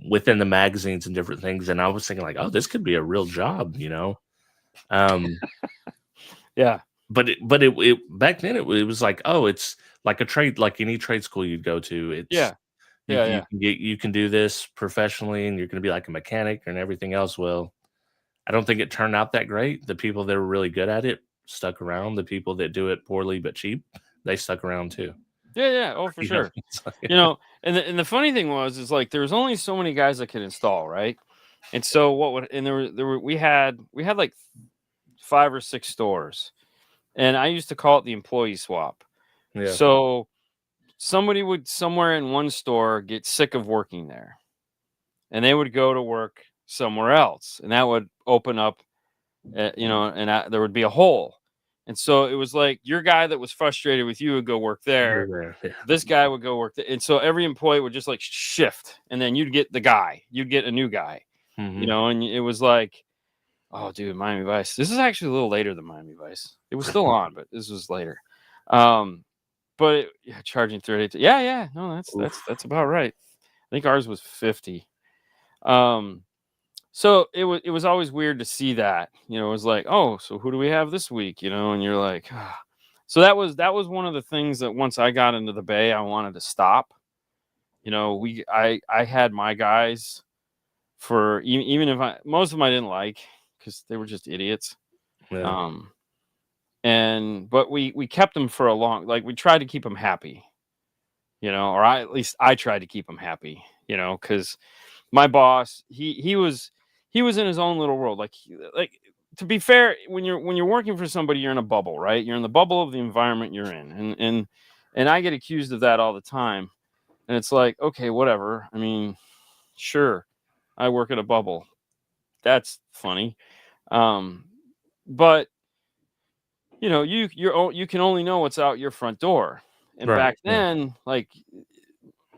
within the magazines and different things, and I was thinking like, oh, this could be a real job. Um, Yeah. but it back then it was like, oh, it's like a trade, like any trade school you'd go to. It's Yeah. Yeah. you can do this professionally, and you're going to be like a mechanic and everything else. Well, I don't think it turned out that great. The people that were really good at it stuck around. The people that do it poorly but cheap, they stuck around too. Yeah. Oh, for You know, sure. it's like- And the funny thing is like there was only so many guys that could install, right? And so we had like 5 or 6 stores, and I used to call it the employee swap. yeah, So somebody would somewhere in one store get sick of working there, and they would go to work somewhere else, and that would open up, there would be a hole. And so it was like your guy that was frustrated with you would go work we're there. there. Yeah. This guy would go work there. And so every employee would just like shift, and then you'd get a new guy, Mhm. and it was like, oh, dude, Miami Vice. This is actually a little later than Miami Vice. It was still on, but this was later. But charging 30. Yeah. No, that's about right. I think ours was 50. So it was always weird to see that. It was like, oh, so who do we have this week? And you're like, ah. So that was one of the things that once I got into the Bay, I wanted to stop. I had my guys for even if most of them I didn't like because they were just idiots. Yeah. But we kept them for a long, like we tried to keep them happy, or at least I tried to keep them happy, because my boss, he was in his own little world. Like to be fair, when you're working for somebody, you're in a bubble, right? You're in the bubble of the environment you're in, and I get accused of that all the time. And it's like, okay, whatever. I mean, sure, I work in a bubble. That's funny. But you can only know what's out your front door. And Right. back then, like,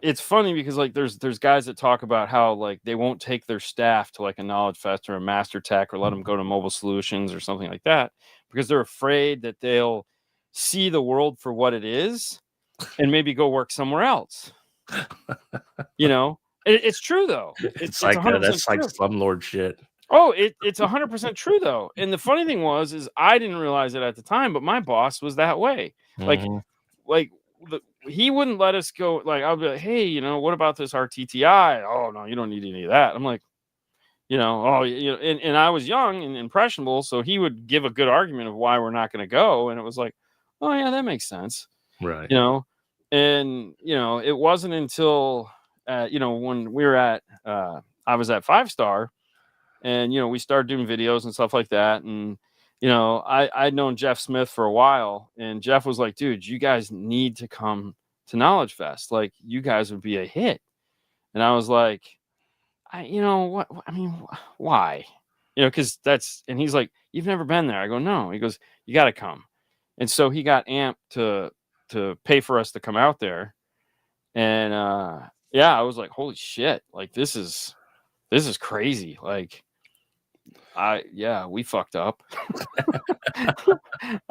it's funny because like there's guys that talk about how like they won't take their staff to like a Knowledge Fest or a Master Tech or let them go to Mobile Solutions or something like that because they're afraid that they'll see the world for what it is and maybe go work somewhere else. It's true though. It's It's like 100% that's like true. slumlord shit. Oh, it's 100% true though. And the funny thing is I didn't realize it at the time, but my boss was that way. Like Mhm. like he wouldn't let us go. Like, I'll be like, hey, you know, what about this RTTI? Oh no, you don't need any of that. I'm like, you know, oh, you know, and I was young and impressionable, so he would give a good argument of why we're not going to go, and it was like, oh yeah, that makes sense, Right. you know. And you know, it wasn't until you know, when we were at I was at 5 Star, and you know, we started doing videos and stuff like that, and you know, I'd known Jeff Smith for a while, and Jeff was like, dude, you guys need to come to Knowledge Fest, like you guys would be a hit. And I was like, you know what, I mean, why, you know, because that's, and he's like, you've never been there. I go, no. He goes, you got to come. And so he got amped to pay for us to come out there. And yeah, I was like, holy shit, like this is crazy. Like, we fucked up.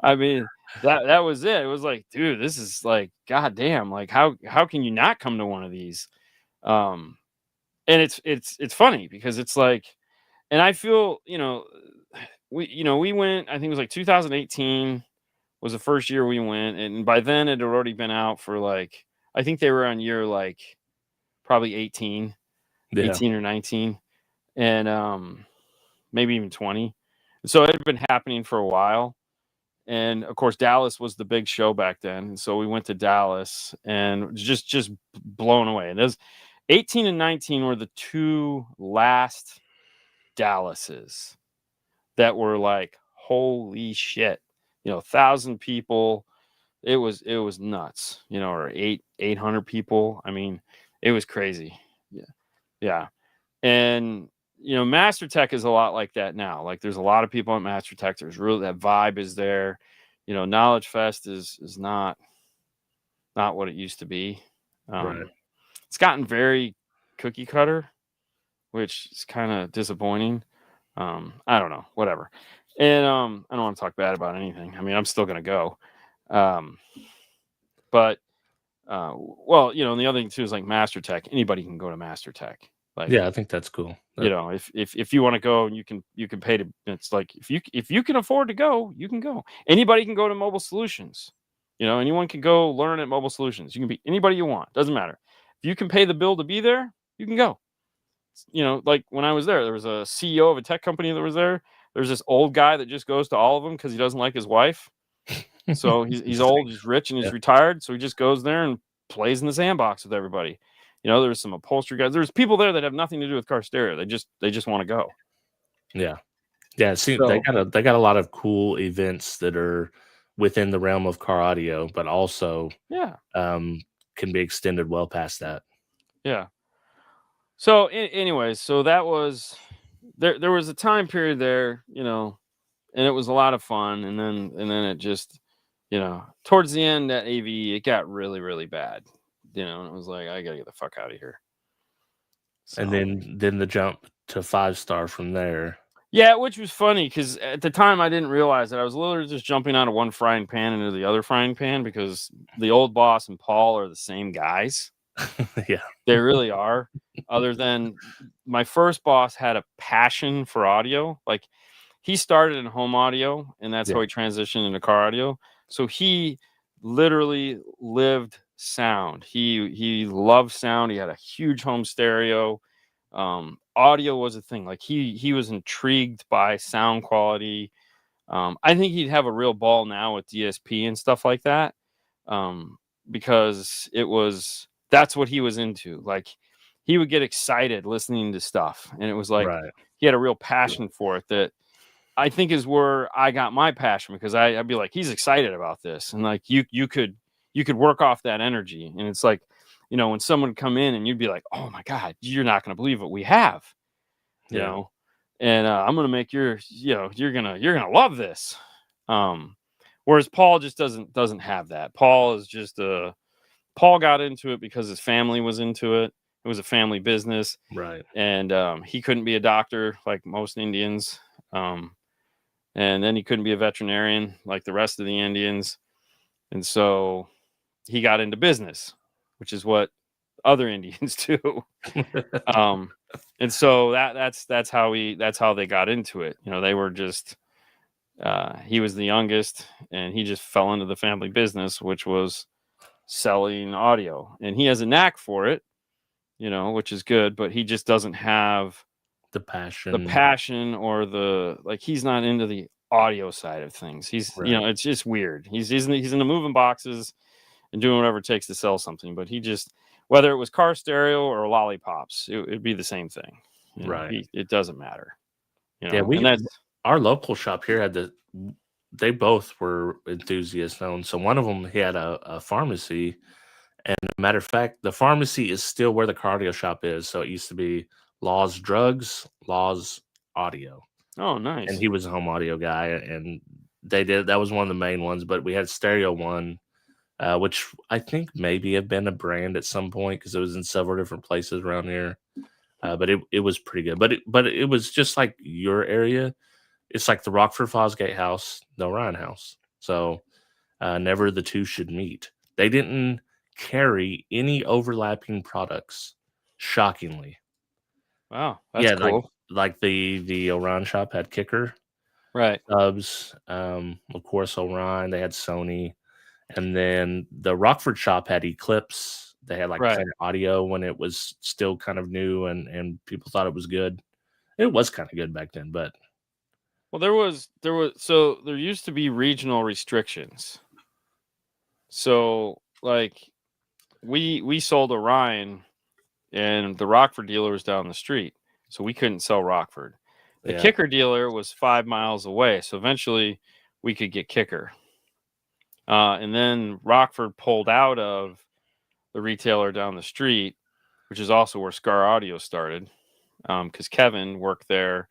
I mean, that was it. It was like, dude, this is like, goddamn, like how can you not come to one of these? And it's funny because it's like, and I feel, you know, we went, I think it was like 2018 was the first year we went, and by then it had already been out for like, I think they were on year like probably 18 Yeah. or 19, and maybe even 20. So it had been happening for a while. And of course, Dallas was the big show back then. And so we went to Dallas and just blown away. And those 18 and 19 were the two last Dallases that were like, holy shit, you know, 1,000 people. It was nuts, you know, or 800 people. I mean, it was crazy. Yeah. Yeah. And you know, Master Tech is a lot like that now. Like, there's a lot of people at Master Tech. There's really, that vibe is there. You know, Knowledge Fest is not what it used to be. Right. It's gotten very cookie cutter, which is kind of disappointing. I don't know, whatever. And I don't want to talk bad about anything. I mean, I'm still gonna go. But well, you know, and the other thing too is like Master Tech. Anybody can go to Master Tech. Like, Yeah, I think that's cool. you know, if you want to go and you can pay to, it's like, if you can afford to go, you can go. Anybody can go to Mobile Solutions. You know, anyone can go learn at Mobile Solutions. You can be anybody you want. Doesn't matter. If you can pay the bill to be there, you can go. You know, like when I was there was a CEO of a tech company that was there. There's this old guy that just goes to all of them because he doesn't like his wife. So he's old, he's rich, and he's retired. So he just goes there and plays in the sandbox with everybody. You know, there's some upholstery guys. There's people there that have nothing to do with car stereo. They just want to go. Yeah. Yeah. See, So, they got a lot of cool events that are within the realm of car audio, but also yeah. Can be extended well past that. Yeah. So anyways, so that was, there was a time period there, you know, and it was a lot of fun. And then it just, you know, towards the end at AV, it got really, really bad, you know, and it was like, I gotta get the fuck out of here. So, And then the jump to 5 Star from there. yeah, which was funny because at the time I didn't realize that I was literally just jumping out of one frying pan into the other frying pan, because the old boss and Paul are the same guys. Yeah. They really are. Other than my first boss had a passion for audio. Like, he started in home audio, and that's how he transitioned into car audio. So he literally lived sound. He loved sound. He had a huge home stereo. Audio was a thing. Like, he was intrigued by sound quality. I think he'd have a real ball now with DSP and stuff like that, because that's what he was into. Like, he would get excited listening to stuff, and it was like, he had a real passion for it that I think is where I got my passion, because I'd be like, he's excited about this, and like you could work off that energy. And it's like, you know, when someone would come in and you'd be like, oh my God, you're not going to believe what we have, you know, and I'm going to make you're going to love this. Whereas Paul just doesn't have that. Paul is just Paul got into it because his family was into it. It was a family business. Right. And he couldn't be a doctor like most Indians. And then he couldn't be a veterinarian like the rest of the Indians. And so he got into business, which is what other Indians do. And so that's how they got into it. You know, they were just, he was the youngest, and he just fell into the family business, which was selling audio, and he has a knack for it, which is good, but he just doesn't have The the passion. passion or he's not into the audio side of things. He's, Right. it's just weird. He's into moving boxes and doing whatever it takes to sell something, but he just, whether it was car stereo or lollipops, it'd be the same thing. Right. It doesn't matter, Yeah, and that's, our local shop here they both were enthusiasts known. So one of them, he had a pharmacy, and matter of fact, the pharmacy is still where the cardio shop is. So it used to be Laws Drugs, Laws Audio, oh, and nice. he was a home audio guy, and that was one of the main ones. But we had Stereo One, which I think maybe have been a brand at some point because it was in several different places around here. But it was pretty good. But it was just like your area. It's like the Rockford Fosgate house, the Orion house. So never the two should meet. They didn't carry any overlapping products, shockingly. Wow, that's Yeah, cool. like the Orion shop had Kicker Right. subs, of course Orion, they had Sony, and then the Rockford shop had Eclipse. They had like Right. Planet Audio when it was still kind of new and people thought it was good. It was kind of good back then, but Well, there used to be regional restrictions. So like we sold Orion, and the Rockford dealer was down the street, so we couldn't sell Rockford. The yeah, Kicker dealer was 5 miles away, so eventually we could get Kicker. And then Rockford pulled out of the retailer down the street, which is also where Scar Audio started, because Kevin worked there,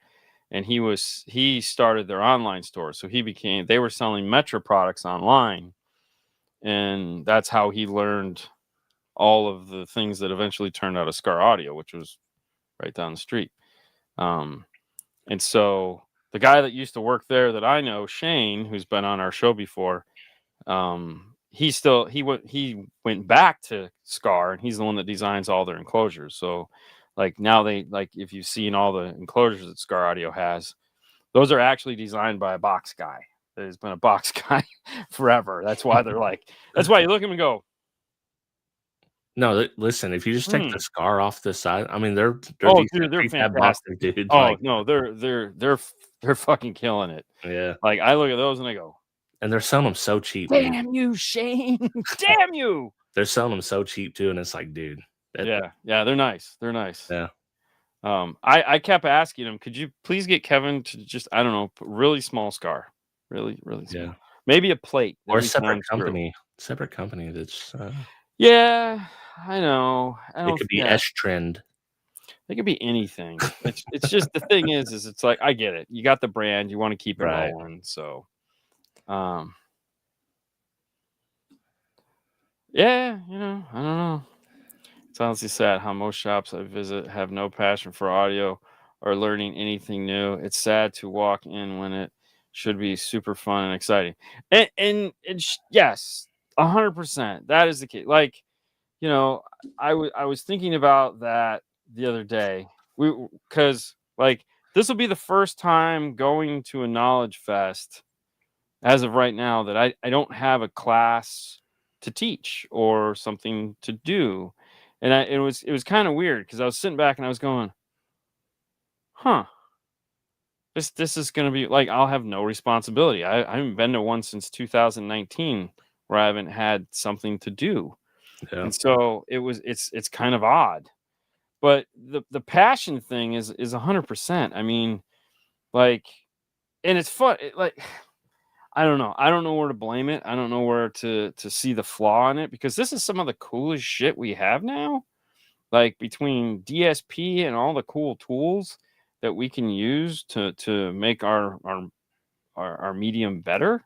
and he started their online store. So they were selling Metro products online, and that's how he learned all of the things that eventually turned out of Scar Audio, which was right down the street. And so the guy that used to work there that I know, Shane, who's been on our show before, he went back to Scar, and he's the one that designs all their enclosures. So like now if you've seen all the enclosures that Scar Audio has, those are actually designed by a box guy that has been a box guy forever. That's why that's why you look at him and go, no, listen, if you just take the scar off the side, I mean, they're oh, decent dude, they're prefab fantastic. boxes, dude. Oh Like, no, they're fucking killing it. yeah, Like I look at those and I go, and they're selling them so cheap, dude. damn you, Shane. Damn you. They're selling them so cheap too, and it's like, dude, Yeah, they're nice. They're nice. yeah, I kept asking him, could you please get Kevin to just, I don't know, put really small scar, really, really small, yeah, maybe a plate that or a we can unscrew. separate company that's Yeah, I know. I it don't. could be Yeah, S Trend. it could be anything. It's just the thing is it's like I get it. You got the brand, you want to keep it Right. rolling. So, um, yeah, I don't know. It's honestly sad how most shops I visit have no passion for audio or learning anything new. It's sad to walk in when it should be super fun and exciting. Yes, 100%. That is the case. Like, you know, I was thinking about that the other day. Because like this will be the first time going to a knowledge fest as of right now that I don't have a class to teach or something to do. And it was kind of weird because I was sitting back and I was going, huh, this is gonna be like I'll have no responsibility. I haven't been to one since 2019 where I haven't had something to do. Yeah, And so it's kind of odd. But the passion thing is 100%. I mean, like, and it's fun. Like I don't know. I don't know where to blame it. I don't know where to see the flaw in it because this is some of the coolest shit we have now. Like between DSP and all the cool tools that we can use to make our medium better.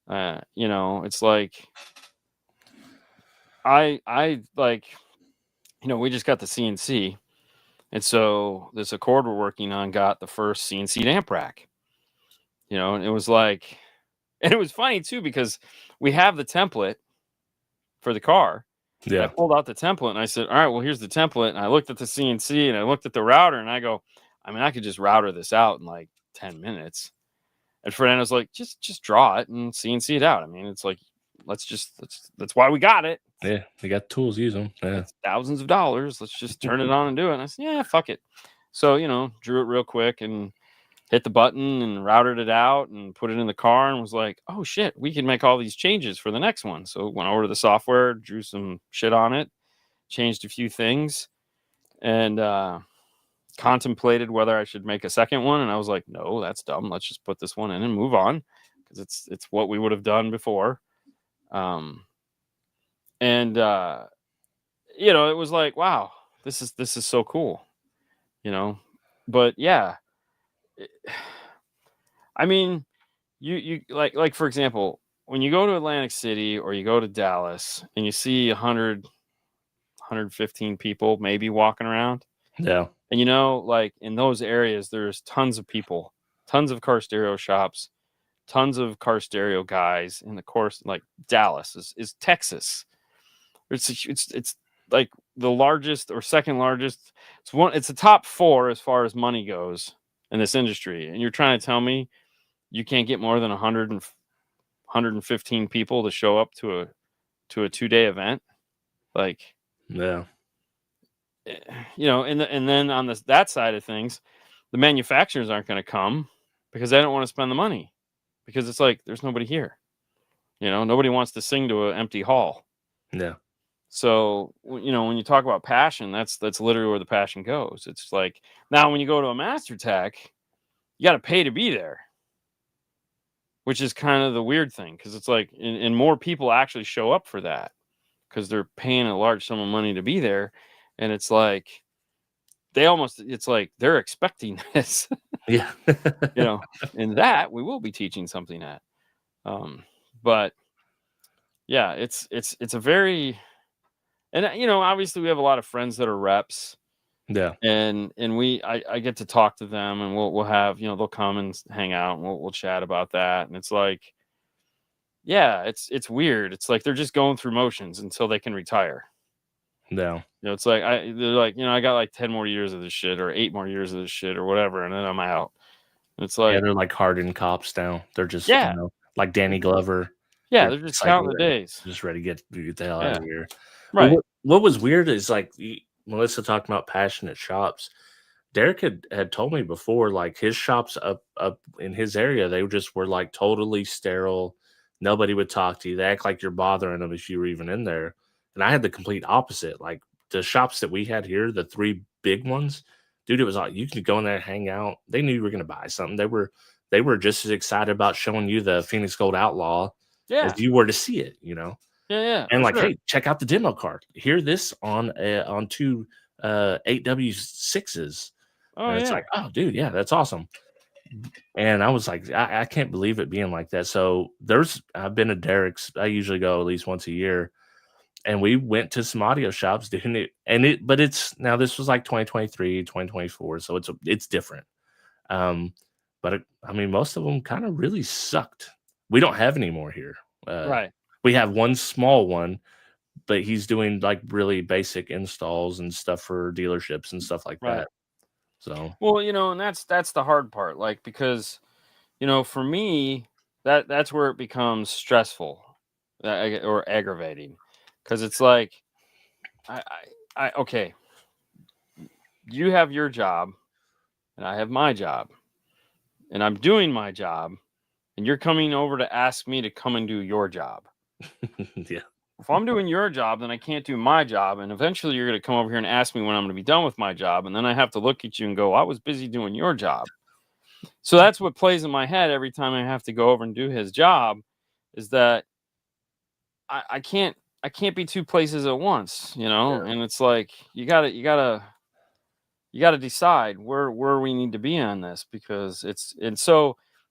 It's like I like we just got the CNC, and so this Accord we're working on got the first CNC amp rack. And it was like, and it was funny too because we have the template for the car. And I yeah, pulled out the template and I said, all right, well, here's the template. And I looked at the CNC and I looked at the router and I go, I mean, I could just router this out in like 10 minutes. And Fernando's like, just draw it and CNC it out. I mean, it's like, that's why we got it. Yeah, you got tools, use them. Yeah. It's thousands of dollars. Let's just turn it on and do it. And I said, yeah, fuck it. So, drew it real quick and hit the button and routed it out and put it in the car and was like, oh shit, we can make all these changes for the next one. So went over to the software, drew some shit on it, changed a few things, and contemplated whether I should make a second one. And I was like, no, that's dumb. Let's just put this one in and move on, because it's what we would have done before. And it was like, wow, this is so cool, but yeah, I mean, you like for example, when you go to Atlantic City or you go to Dallas and you see 115 people maybe walking around, Yeah. and like in those areas there's tons of people, tons of car stereo shops, tons of car stereo guys. In the course, like Dallas is Texas. It's like the largest or second largest. It's the top 4 as far as money goes in this industry. And you're trying to tell me you can't get more than 115 people to show up to a 2-day event? Like, Yeah. And then on that side of things, the manufacturers aren't going to come because they don't want to spend the money, because it's like there's nobody here. Nobody wants to sing to an empty hall. Yeah. So, when you talk about passion, that's literally where the passion goes. It's like, now when you go to a Master Tech, you got to pay to be there, which is kind of the weird thing, because it's like, and more people actually show up for that because they're paying a large sum of money to be there. And it's like, it's like they're expecting this. Yeah. And that we will be teaching something at. But yeah, it's a very, and obviously we have a lot of friends that are reps. Yeah. And I get to talk to them, and we'll have, they'll come and hang out, and we'll chat about that. And it's like, yeah, it's weird. It's like they're just going through motions until they can retire. Yeah. It's like they're like, I got like 10 more years of this shit, or 8 more years of this shit, or whatever, and then I'm out. And it's like, Yeah, they're like hardened cops now. They're just like Danny Glover. Yeah, they're just counting the days. Just ready to get the hell out of here. Right. Well, what was weird is like Melissa talking about passionate shops. Derek had told me before, like his shops up in his area, they just were like totally sterile. Nobody would talk to you. They act like you're bothering them if you were even in there. And I had the complete opposite. Like the shops that we had here, the 3 big ones, dude, it was like you could go in there and hang out. They knew you were going to buy something. They were just as excited about showing you the Phoenix Gold Outlaw as you were to see it, Yeah. And like, hey, check out the demo card. Hear this on 2 8W6s. And it's like, oh, dude, yeah, that's awesome. And I was like, I can't believe it being like that. So I've been to Derek's. I usually go at least once a year. And we went to some audio shops doing it. But it's now, this was like 2023, 2024. So it's different. But I mean, most of them kind of really sucked. We don't have any more here. Right. We have one small one, but he's doing like really basic installs and stuff for dealerships and stuff like that. So, well, and that's the hard part. Like, because, for me, that's where it becomes stressful or aggravating, because it's like, okay, you have your job and I have my job, and I'm doing my job, and you're coming over to ask me to come and do your job. Yeah. If I'm doing your job, then I can't do my job. And eventually you're going to come over here and ask me when I'm going to be done with my job. And then I have to look at you and go, I was busy doing your job. So that's what plays in my head every time I have to go over and do his job, is that I can't be 2 places at once, and it's like, you gotta decide where we need to be on this, because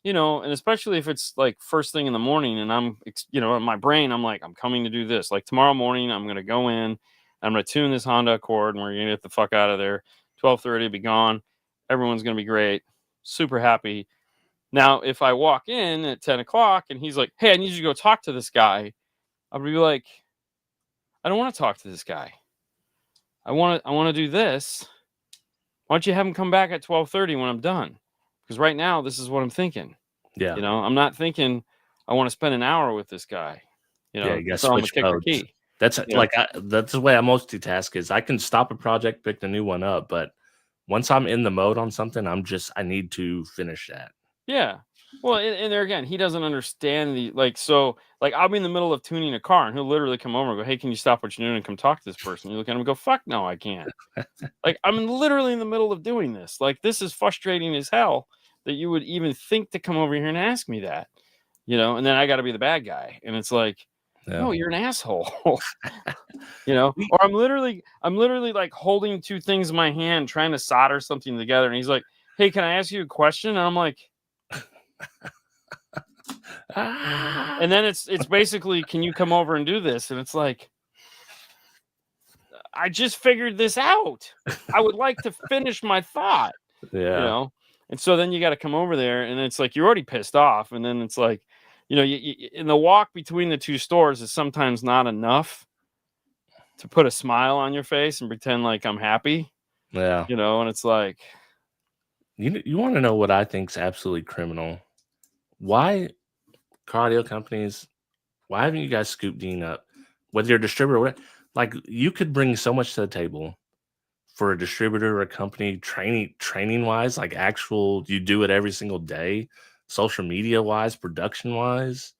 and especially if it's like first thing in the morning, and I'm, in my brain, I'm like, I'm coming to do this. Like tomorrow morning, I'm going to go in, I'm going to tune this Honda Accord, and we're going to get the fuck out of there. 12:30, be gone. Everyone's going to be great. Super happy. Now, if I walk in at 10 o'clock and he's like, hey, I need you to go talk to this guy, I'll be like, I don't want to talk to this guy. I want to do this. Why don't you have him come back at 12:30 when I'm done? Because right now, this is what I'm thinking. Yeah. I'm not thinking I want to spend an hour with this guy. You Yeah, know, you gotta so I'm gonna switch kick the modes. key. That's You know, like that's the way I multitask is I can stop a project, pick the new one up, but once I'm in the mode on something, I need to finish that. yeah. Well, and there again, he doesn't understand the like. So, like, I'll be in the middle of tuning a car, and he'll literally come over and go, "Hey, can you stop what you're doing and come talk to this person?" You look at him and go, "Fuck no, I can't." Like, I'm literally in the middle of doing this. Like, this is frustrating as hell that you would even think to come over here and ask me that, you know. And then I got to be the bad guy, and it's like, Yeah. no, you're an asshole. You know, We or I'm literally like holding two things in my hand trying to solder something together, and he's like, "Hey, can I ask you a question?" And I'm like, ah! and then it's basically, "Can you come over and do this?" And it's like, I just figured this out. I would like to finish my thought, you Yeah. know. And so then you got to come over there, and it's like you're already pissed off, and then it's like, you know, in the walk between the two stores is sometimes not enough to put a smile on your face and pretend like I'm happy, Yeah. you know. And it's like, You wanna know what I think's absolutely criminal? Why car audio companies, why haven't you guys scooped Dean up? Whether you're a distributor or what, like, you could bring so much to the table for a distributor or a company training-wise, like, actual you do it every single day, social media-wise, production-wise.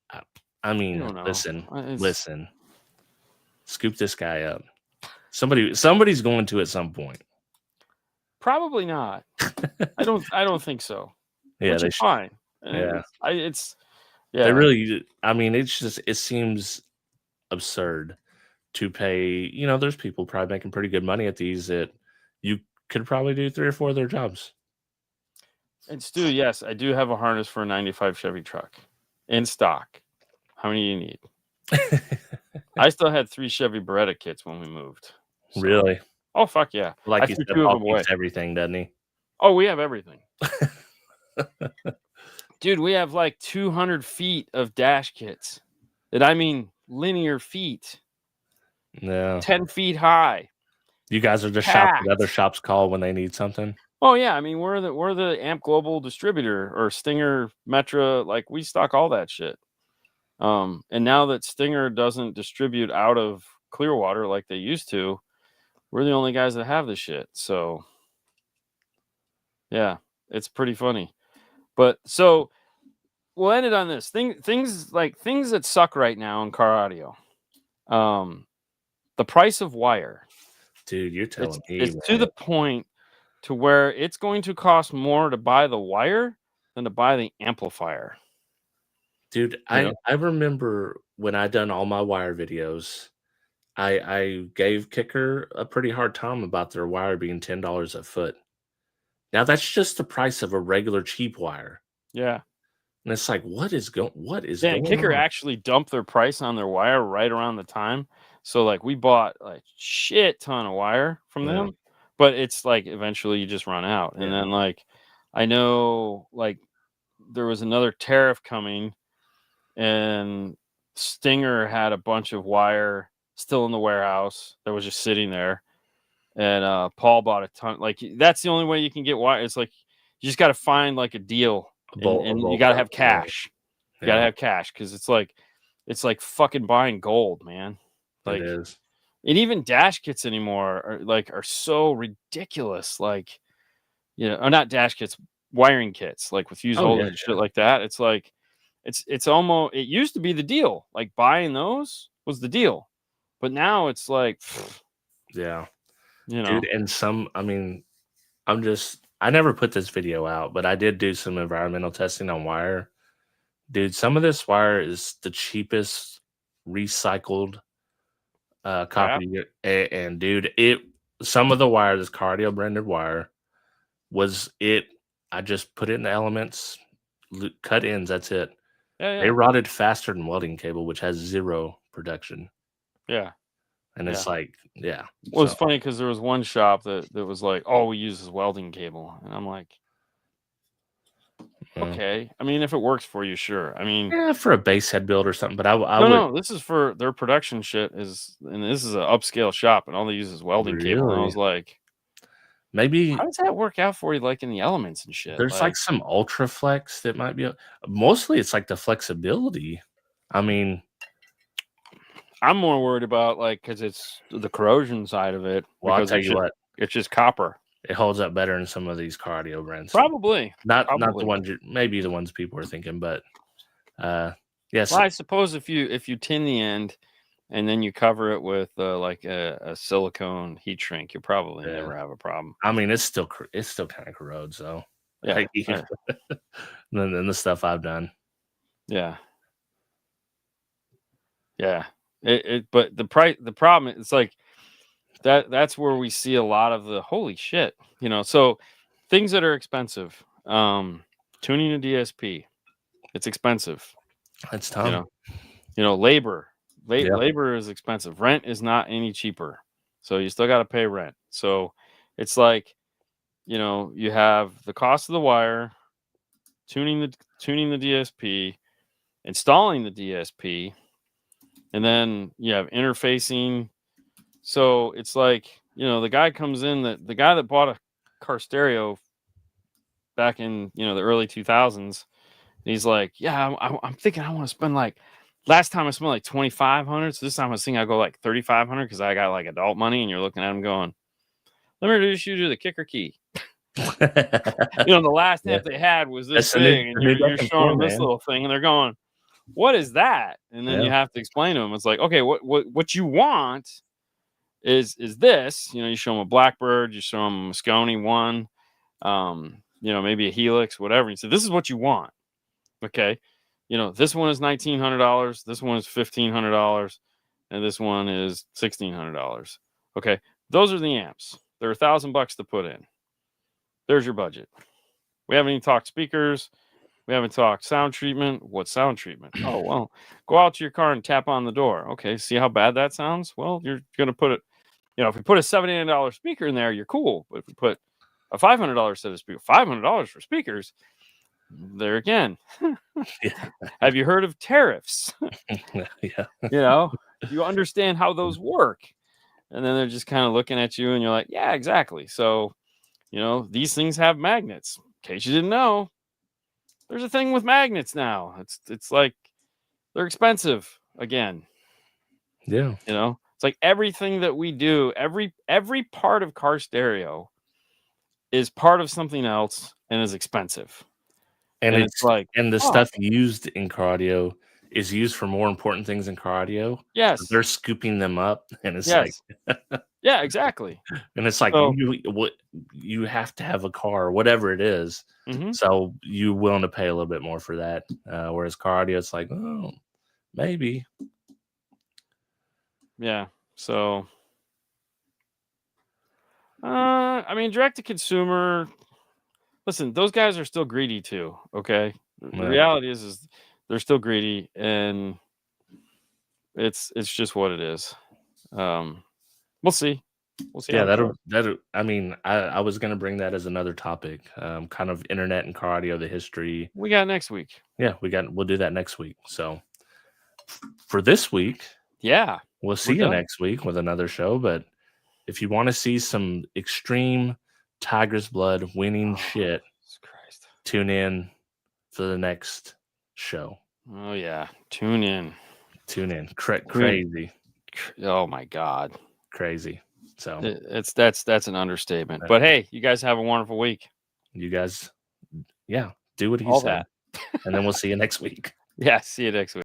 I I I mean, don't know. listen, It's listen, scoop this guy up. Somebody's going to at some point. probably not. I don't think so, Yeah, which they is should. fine. Yeah. It's They yeah. really I mean, it seems absurd to pay, there's people probably making pretty good money at these that you could probably do 3 or 4 of their jobs. And Stu, yes, I do have a harness for a 95 Chevy truck in stock. How many do you need? I still had 3 Chevy Beretta kits when we moved. So, Really? oh fuck yeah. I Like you threw said, 2 of Paul them away. keeps everything, doesn't he? Oh, we have everything. Dude, we have like 200 feet of dash kits. And I mean linear feet, Yeah. 10 feet high, You guys are the shop that other packed. shops call when they need something? Oh yeah, I mean we're the Amp Global distributor or Stinger, Metra, like we stock all that shit. And now that Stinger doesn't distribute out of Clearwater like they used to, we're the only guys that have the shit. So yeah, it's pretty funny. But so we'll end it on this things that suck right now in car audio. Um, the price of wire. Dude, you're It's telling me, it's to the man. point to where it's going to cost more to buy the wire than to buy the amplifier. Dude, You I know? I remember when I done all my wire videos, I gave Kicker a pretty hard time about their wire being $10 a foot. Now that's just the price of a regular cheap wire, Yeah. and it's like, what is Dan going Kicker on? actually dumped their price on their wire right around the time. So like we bought like shit ton of wire from Yeah, them, but it's like eventually you just run out. And yeah. then like I know like there was another tariff coming and Stinger had a bunch of wire still in the warehouse that was just sitting there. And Paul bought a ton. Like that's the only way you can get wire. It's like you just got to find like a deal, A and you bulk got to have order, yeah, cash. You got to yeah, have cash because it's like fucking buying gold, man. it Like, is. and even dash kits anymore are so ridiculous. Like, or not dash kits, wiring kits, like with fuse Oh, yeah, holders and shit like that. It's like, it's almost. It used to be the deal. Like buying those was the deal, but now it's like, yeah. you Dude, know, and I mean, I never put this video out, but I did do some environmental testing on wire. Dude, some of this wire is the cheapest recycled copper crap. you get, and dude, some of the wire, this cardio branded wire, was it. I just put it in the elements, cut ends. That's it. Yeah, They yeah, rotted faster than welding cable, which has zero production. yeah, And yeah. it's like, yeah. Well, it's So funny because there was one shop that was like, "Oh, we use this welding cable," and I'm like, uh, "Okay. I mean, if it works for you, sure. I mean, yeah, for a base head build or something. But I no, would no. This is for their production shit and this is an upscale shop, and all they use is welding cable." And I really was like, maybe "How does that work out for you, like in the elements and shit?" there's like Like, some ultra flex that might be mostly it's like the flexibility. I mean, I'm more worried about because it's the corrosion side of it. well, I'll Because tell you what, it's just copper. it holds up better in some of these cardio brands. Probably. Not the ones maybe the ones people are thinking, but yes. Well, I suppose if you tin the end and then you cover it with a silicone heat shrink, you probably never have a problem. I mean, it's still kind of corrodes though. Yeah. Than the stuff I've done. Yeah. Yeah. But the problem it's like that's where we see a lot of the holy shit, so things that are expensive. Tuning a DSP, it's expensive. It's tough. Labor is expensive. Rent is not any cheaper. So you still got to pay rent. So it's like, you have the cost of the wire, tuning the DSP, installing the DSP, and then you have interfacing. So it's like, the guy comes in the guy that bought a car stereo back in, the early 2000s. He's like, yeah, I'm thinking I want to spend last time I spent like $2,500. So this time I was thinking I go like $3,500 because I got like adult money. And you're looking at him going, let me introduce you to the kicker key. The last amp they had was this thing, and you're showing them this little thing, and they're going, what is that? And then you have to explain to them. It's like, okay, what you want is this. You show them a Blackbird, you show them a Moscone one, maybe a Helix, whatever. You say, this is what you want. Okay. This one is $1,900. This one is $1,500. And this one is $1,600. Okay. Those are the amps. They're $1,000 to put in. There's your budget. We haven't even talked speakers. We haven't talked sound treatment. What sound treatment? Oh, well, go out to your car and tap on the door. Okay. See how bad that sounds? Well, you're going to put it, if you put a $79 speaker in there, you're cool. But if you put a $500 set of speakers, $500 for speakers, there again. Have you heard of tariffs? Yeah. You understand how those work. And then they're just kind of looking at you and you're like, yeah, exactly. So, these things have magnets. In case you didn't know, there's a thing with magnets now. It's like they're expensive again. Yeah. It's like everything that we do, every part of car stereo is part of something else and is expensive. And it's like, and the stuff used in car audio is used for more important things in car audio. Yes. So they're scooping them up, and it's like, yeah, exactly. And it's like, you have to have a car, whatever it is. Mm-hmm. So you're willing to pay a little bit more for that. Whereas car audio, it's like, oh, maybe. Yeah. So, direct to consumer. Listen, those guys are still greedy too. Okay, the reality is they're still greedy, and it's just what it is. We'll see. Yeah, that'll. I mean, I was gonna bring that as another topic. Kind of internet and car audio, the history. We got next week. Yeah, we'll do that next week. So for this week, yeah, we'll see you next week with another show. But if you want to see some extreme Tiger's blood winning shit, Christ, tune in for the next show. Oh yeah, tune in. Crazy. Oh my God, crazy. So that's an understatement. But hey, you guys have a wonderful week. You guys, do what he said, and then we'll see you next week. Yeah, see you next week.